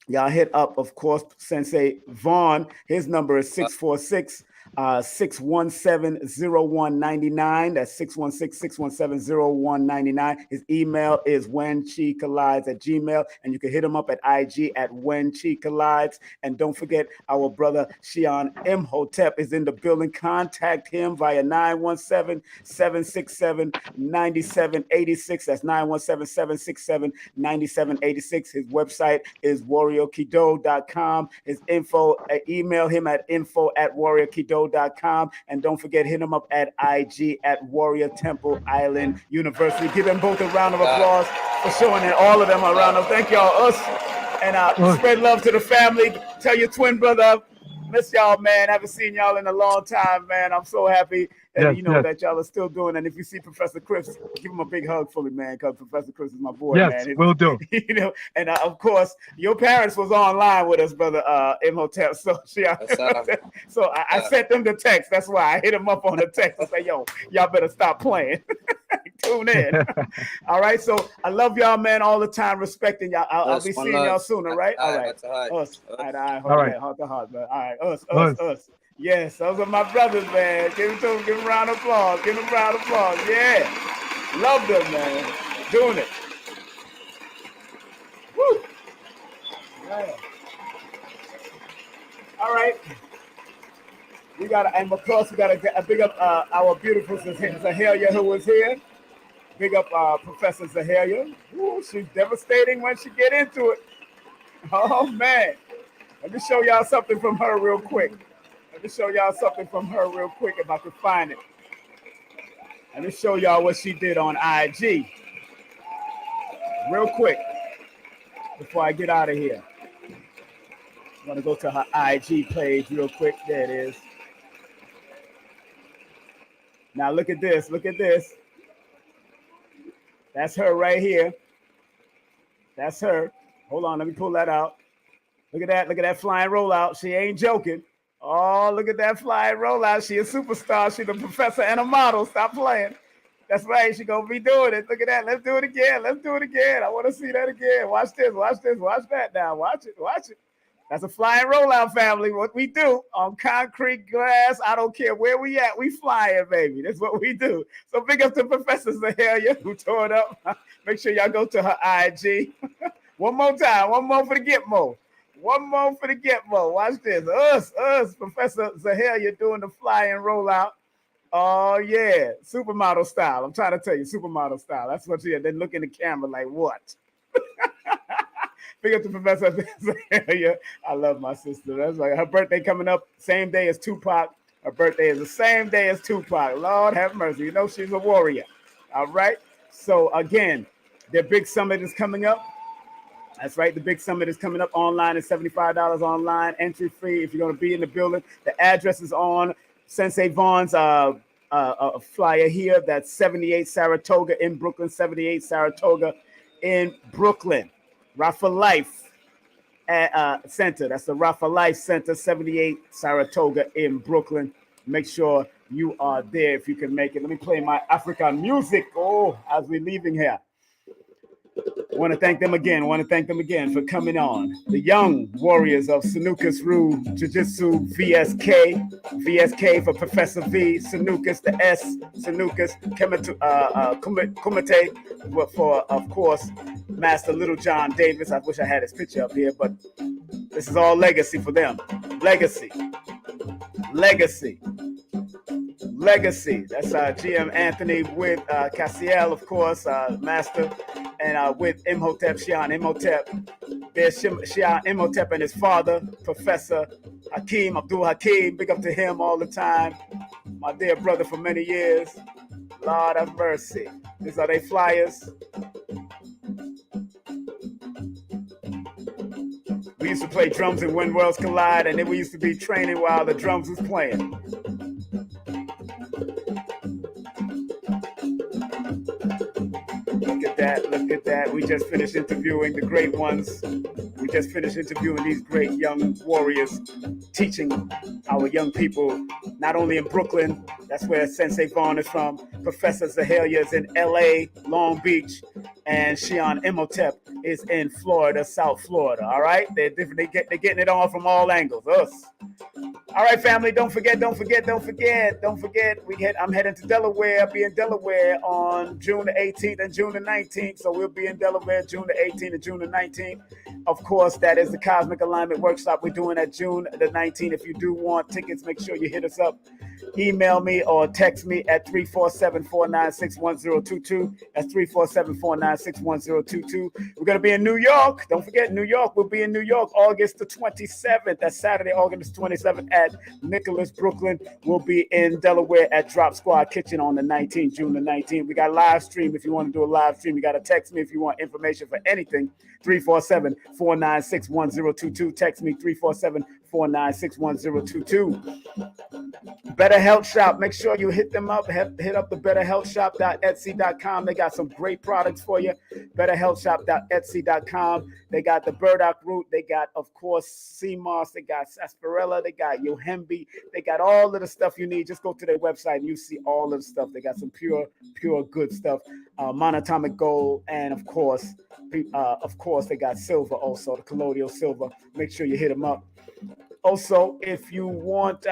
y'all hit up, of course, Sensei Vaughn. His number is 646-617-0199. That's 616-617-0199. His email is whenchicollides@gmail, and you can hit him up at IG at whenchicollides. And don't forget, our brother Shihan Imhotep is in the building. Contact him via 917-767-9786. That's 917-767-9786. His website is warriorkido.com. His info, email him at info@warriorkido.com. And don't forget, hit him up at IG at Warrior Temple Island University. Give them both a round of applause for showing it. All of them a round of thank y'all. And spread love to the family. Tell your twin brother, miss y'all, man. Haven't seen y'all in a long time, man. I'm so happy that that y'all are still doing. And if you see Professor Chris, give him a big hug for me, man, because Professor Chris is my boy, man. Will do. You know, and of course, your parents was online with us, brother Imhotep. So I sent them the text. That's why I hit him up on the text and say, yo, y'all better stop playing. Tune in. All right. So I love y'all, man, all the time, respecting y'all. I'll be seeing y'all sooner, right? All right. Us. All right. Heart to heart, man. All right. Us. Yes, those are my brothers, man. Give them to them. Give them a round of applause. Give them a round of applause. Yeah. Love them, man. Doing it. Woo. Yeah. All right. And of course, we got to big up our beautiful Zahalea who was here. Big up Professor Zahalea. Ooh, she's devastating when she get into it. Oh, man. Let me show y'all something from her real quick. If I can find it. Let me show y'all what she did on IG. Real quick. Before I get out of here. I'm going to go to her IG page real quick. There it is. Now look at this. That's her right here. That's her. Hold on, let me pull that out. Look at that flying rollout. She ain't joking. Oh, look at that flying rollout. She a superstar. She the professor and a model. Stop playing. That's right. She gonna be doing it. Look at that. Let's do it again. I want to see that again. Watch this. Watch that now. Watch it. That's a flying rollout, family. What we do on concrete, glass, I don't care where we at. We flying, baby. That's what we do. So big up to Professor Zahalea who tore it up. Make sure y'all go to her IG. One more time. One more for the get more. Watch this. Us. Professor Zahalea doing the flying rollout. Oh, yeah. Supermodel style. I'm trying to tell you, supermodel style. That's what she had. Then look in the camera like, what? Big up to Professor Zahalea. I love my sister. That's like her birthday coming up, same day as Tupac. Her birthday is the same day as Tupac. Lord have mercy. You know she's a warrior. All right. So, again, their big summit is coming up. That's right. The big summit is coming up online. It's $75 online, entry free if you're going to be in the building. The address is on Sensei Vaughn's flyer here. That's 78 Saratoga in Brooklyn, 78 Saratoga in Brooklyn. Rafa Life Center. That's the Rafa Life Center, 78 Saratoga in Brooklyn. Make sure you are there if you can make it. Let me play my African music. Oh, as we're leaving here. Want to thank them again. For coming on. The young warriors of Sanuces Rue Jujitsu V.S.K. V.S.K. for Professor V. Sanuces, the S. Sanuces Kumite for, of course, Master Little John Davis. I wish I had his picture up here, but this is all legacy for them. Legacy. That's GM Anthony with Cassiel, of course, Master, and with Imhotep, Shihan Imhotep. There's Shihan Imhotep and his father, Professor Hakeem, Abdul Hakeem. Big up to him all the time. My dear brother for many years. Lord have mercy. These are their flyers. We used to play drums in When Worlds Collide, and then we used to be training while the drums was playing. Look at that. We just finished interviewing the great ones. We just finished interviewing these great young warriors, teaching our young people, not only in Brooklyn, that's where Sensei Vaughn is from, Professor Zahalea is in LA, Long Beach, and Shihan Imhotep is in Florida, South Florida, all right? They're getting it on from all angles, us. All right, family, don't forget. I'm heading to Delaware. I'll be in Delaware on June the 18th and June the 19th. So we'll be in Delaware June the 18th and June the 19th. Of course, that is the Cosmic Alignment Workshop we're doing at June the 19th. If you do want tickets, make sure you hit us up. Email me or text me at 347-496-1022. That's 347-496-1022. We're going to be in New York. Don't forget, New York. We'll be in New York August the 27th. That's Saturday, August 27th at Nicholas, Brooklyn. We'll be in Delaware at Drop Squad Kitchen on the 19th, June the 19th. We got live stream. If you want to do a live stream, you got to text me if you want information for anything. 347-496-1022. Text me 347-496-1022. Better Health Shop. Make sure you hit them up. Hit up the betterhealthshop.etsy.com. They got some great products for you. Betterhealthshop.etsy.com. They got the burdock root. They got, of course, sea moss. They got sarsaparilla. They got yohimbe. They got all of the stuff you need. Just go to their website and you see all of the stuff. They got some pure good stuff. Monatomic gold, and of course, they got silver also, the colloidal silver. Make sure you hit them up. Also, if you want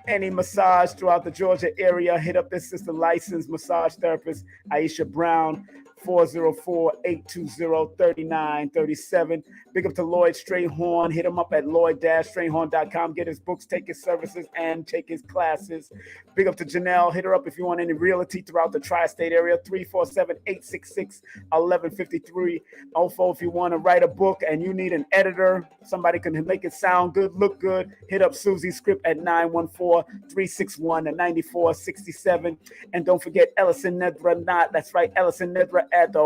any massage throughout the Georgia area, hit up this sister licensed massage therapist, Aisha Brown, 404-820-3937. Big up to Lloyd Strayhorn. Hit him up at lloyd-strayhorn.com. Get his books, take his services, and take his classes. Big up to Janelle. Hit her up if you want any realty throughout the tri-state area, 347-866-1153. Also, if you want to write a book and you need an editor, somebody can make it sound good, look good, hit up Susie's script at 914-361-9467. And don't forget Ellison Nedra Knott. That's right, Ellison Nedra at the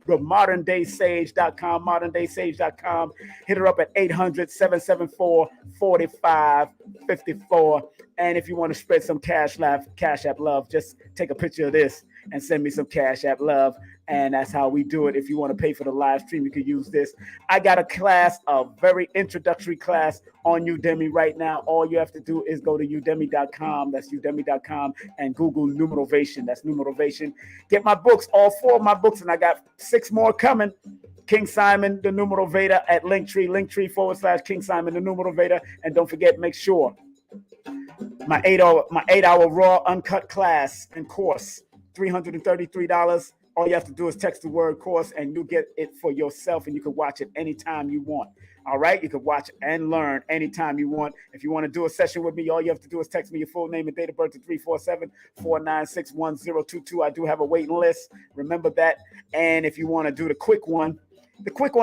moderndaysage.com. Hit her up at 800-774-4554. And if you want to spread some Cash App love, just take a picture of this and send me some Cash App love. And that's how we do it. If you want to pay for the live stream, you can use this. I got a class, a very introductory class on Udemy right now. All you have to do is go to udemy.com. That's udemy.com, and Google Numerovation. That's Numerovation. Get my books, all 4 of my books, and I got 6 more coming. King Simon, the Numero Veda at Linktree/King Simon, the Numero Veda. And don't forget, make sure my 8-hour raw uncut class and course, $333. All you have to do is text the word course and you get it for yourself, and you can watch it anytime you want. All right, you can watch and learn anytime you want. If you want to do a session with me, all you have to do is text me your full name and date of birth to 347-496-1022. I do have a waiting list. Remember that. And if you want to do the quick one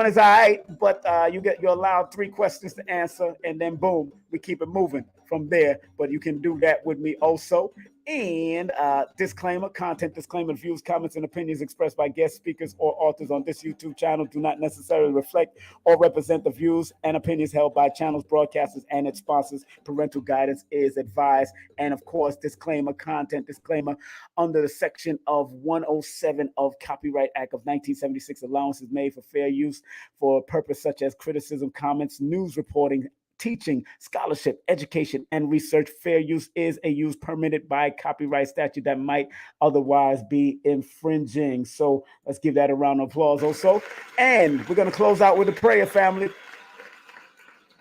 is all right, but you're allowed 3 questions to answer, and then boom, we keep it moving from there. But you can do that with me also. And disclaimer, content disclaimer, views, comments, and opinions expressed by guest speakers or authors on this YouTube channel do not necessarily reflect or represent the views and opinions held by channels, broadcasters, and its sponsors. Parental guidance is advised. And of course, disclaimer, content disclaimer, under the section of 107 of Copyright Act of 1976, allowances made for fair use for a purpose such as criticism, comments, news reporting, teaching, scholarship, education, and research. Fair use is a use permitted by copyright statute that might otherwise be infringing. So let's give that a round of applause also. And we're going to close out with a prayer, family.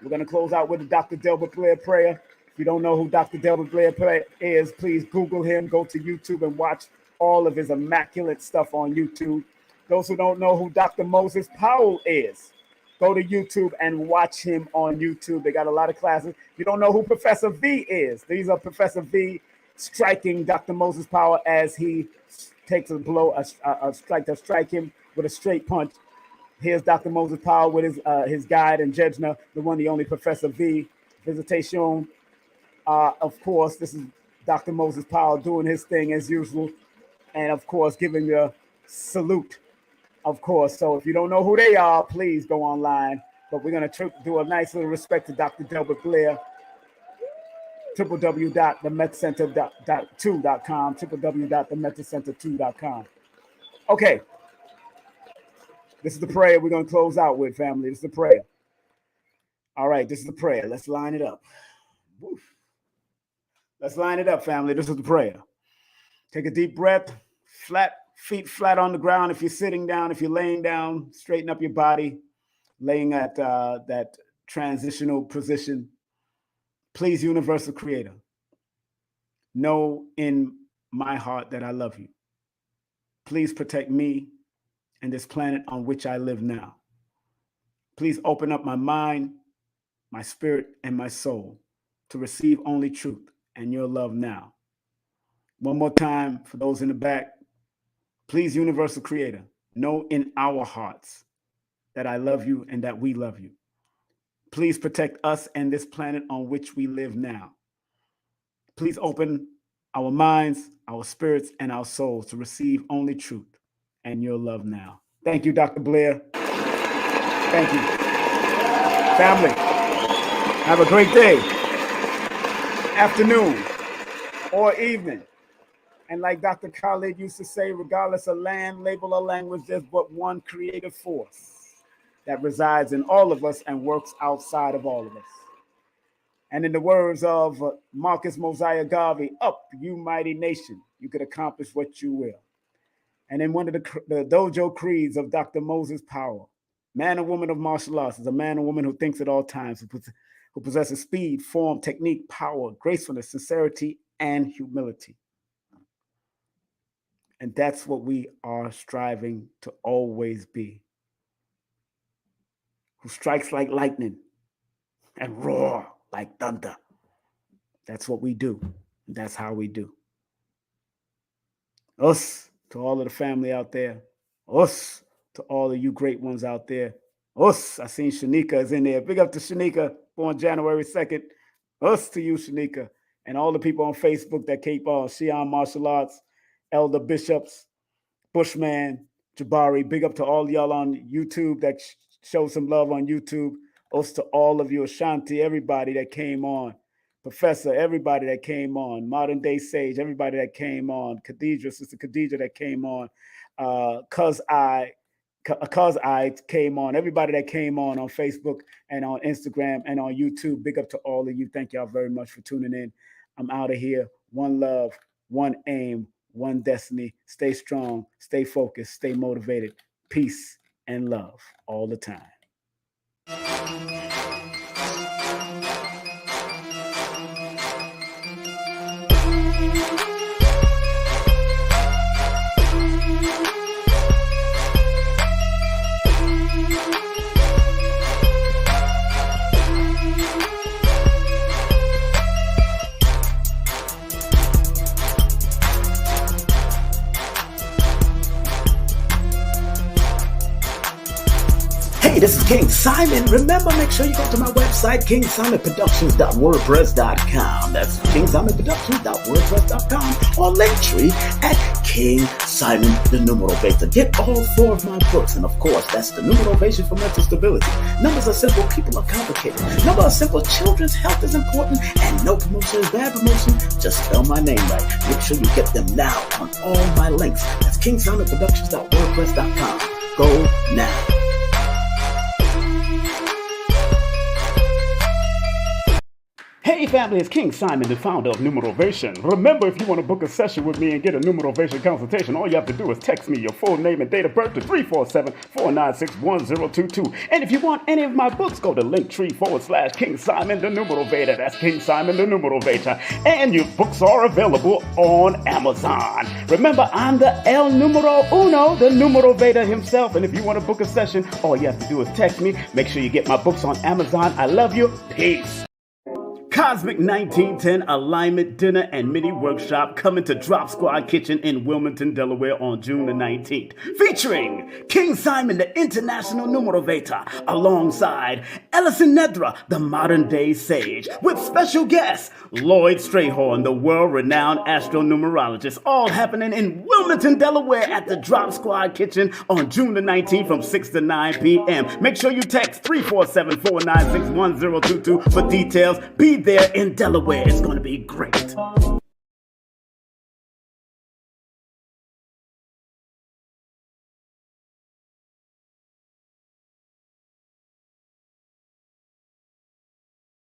We're going to close out with the Dr. Delbert Blair prayer. If you don't know who Dr. Delbert Blair is, please Google him, go to YouTube and watch all of his immaculate stuff on YouTube. Those who don't know who Dr. Moses Powell is, go to YouTube and watch him on YouTube. They got a lot of classes. If you don't know who Professor V is, these are Professor V striking Dr. Moses Powell as he takes a blow, a strike to strike him with a straight punch. Here's Dr. Moses Powell with his guide and Jejna, the one, the only Professor V. Visitation. Of course, this is Dr. Moses Powell doing his thing as usual. And of course, giving a salute, of course. So if you don't know who they are, please go online. But we're going to do a nice little respect to Dr. Delbert Blair. www.themethcenter2.com, www.themethcenter2.com. Okay. This is the prayer we're going to close out with, family. This is the prayer. All right, this is the prayer. Let's line it up. Woof. Let's line it up, family. This is the prayer. Take a deep breath. Feet flat on the ground. If you're sitting down, if you're laying down, straighten up your body. Laying at that transitional position. Please, Universal Creator, know in my heart that I love you. Please protect me and this planet on which I live now. Please open up my mind, my spirit, and my soul to receive only truth and your love now. One more time for those in the back. Please, Universal Creator, know in our hearts that I love you and that we love you. Please protect us and this planet on which we live now. Please open our minds, our spirits, and our souls to receive only truth and your love now. Thank you, Dr. Blair. Thank you. Family, have a great day, afternoon, or evening. And like Dr. Khalid used to say, regardless of land, label, or language, there's but one creative force that resides in all of us and works outside of all of us. And in the words of Marcus Mosiah Garvey, up, you mighty nation, you could accomplish what you will. And in one of the dojo creeds of Dr. Moses Powell, man or woman of martial arts is a man or woman who thinks at all times, who possesses speed, form, technique, power, gracefulness, sincerity, and humility. And that's what we are striving to always be. Who strikes like lightning and roar like thunder. That's what we do. That's how we do. Us, to all of the family out there. Us, to all of you great ones out there. Us, I seen Shanika is in there. Big up to Shanika, born January 2nd. Us to you, Shanika. And all the people on Facebook that keep on. Shihan Martial Arts, Elder Bishops, Bushman, Jabari. Big up to all y'all on YouTube that show some love on YouTube. Us to all of you, Ashanti, everybody that came on. Professor, everybody that came on. Modern Day Sage, everybody that came on. Khadija, Sister Khadija that came on. Cuz I came on. Everybody that came on Facebook and on Instagram and on YouTube. Big up to all of you. Thank y'all very much for tuning in. I'm out of here. One love, one aim, one destiny. Stay strong, stay focused, stay motivated. Peace and love all the time. Hey, this is King Simon. Remember, make sure you go to my website, KingSimonProductions.wordpress.com. That's KingSimonProductions.wordpress.com, or Linktree at King Simon the Numero Beta. Get all 4 of my books, and of course, that's the Numero Beta for mental stability. Numbers are simple, people are complicated. Number are simple, children's health is important, and no promotion is bad promotion. Just spell my name right. Make sure you get them now on all my links. That's KingSimonProductions.wordpress.com. Go now. Hey family, it's King Simon, the founder of Numerovation. Remember, if you want to book a session with me and get a Numerovation consultation, all you have to do is text me your full name and date of birth to 347-496-1022. And if you want any of my books, go to linktree/King Simon, the Numerovator. That's King Simon, the Numerovator. And your books are available on Amazon. Remember, I'm the El Numero Uno, the Numerovator himself. And if you want to book a session, all you have to do is text me. Make sure you get my books on Amazon. I love you. Peace. Cosmic 1910 Alignment Dinner and Mini Workshop coming to Drop Squad Kitchen in Wilmington, Delaware on June the 19th. Featuring King Simon, the International Numerovator, alongside Ellison Nedra, the modern day sage, with special guests Lloyd Strayhorn, the world-renowned astronumerologist, all happening in Wilmington, Delaware at the Drop Squad Kitchen on June the 19th from 6 to 9 p.m. Make sure you text 347-496-1022 for details. Be there in Delaware. It's going to be great.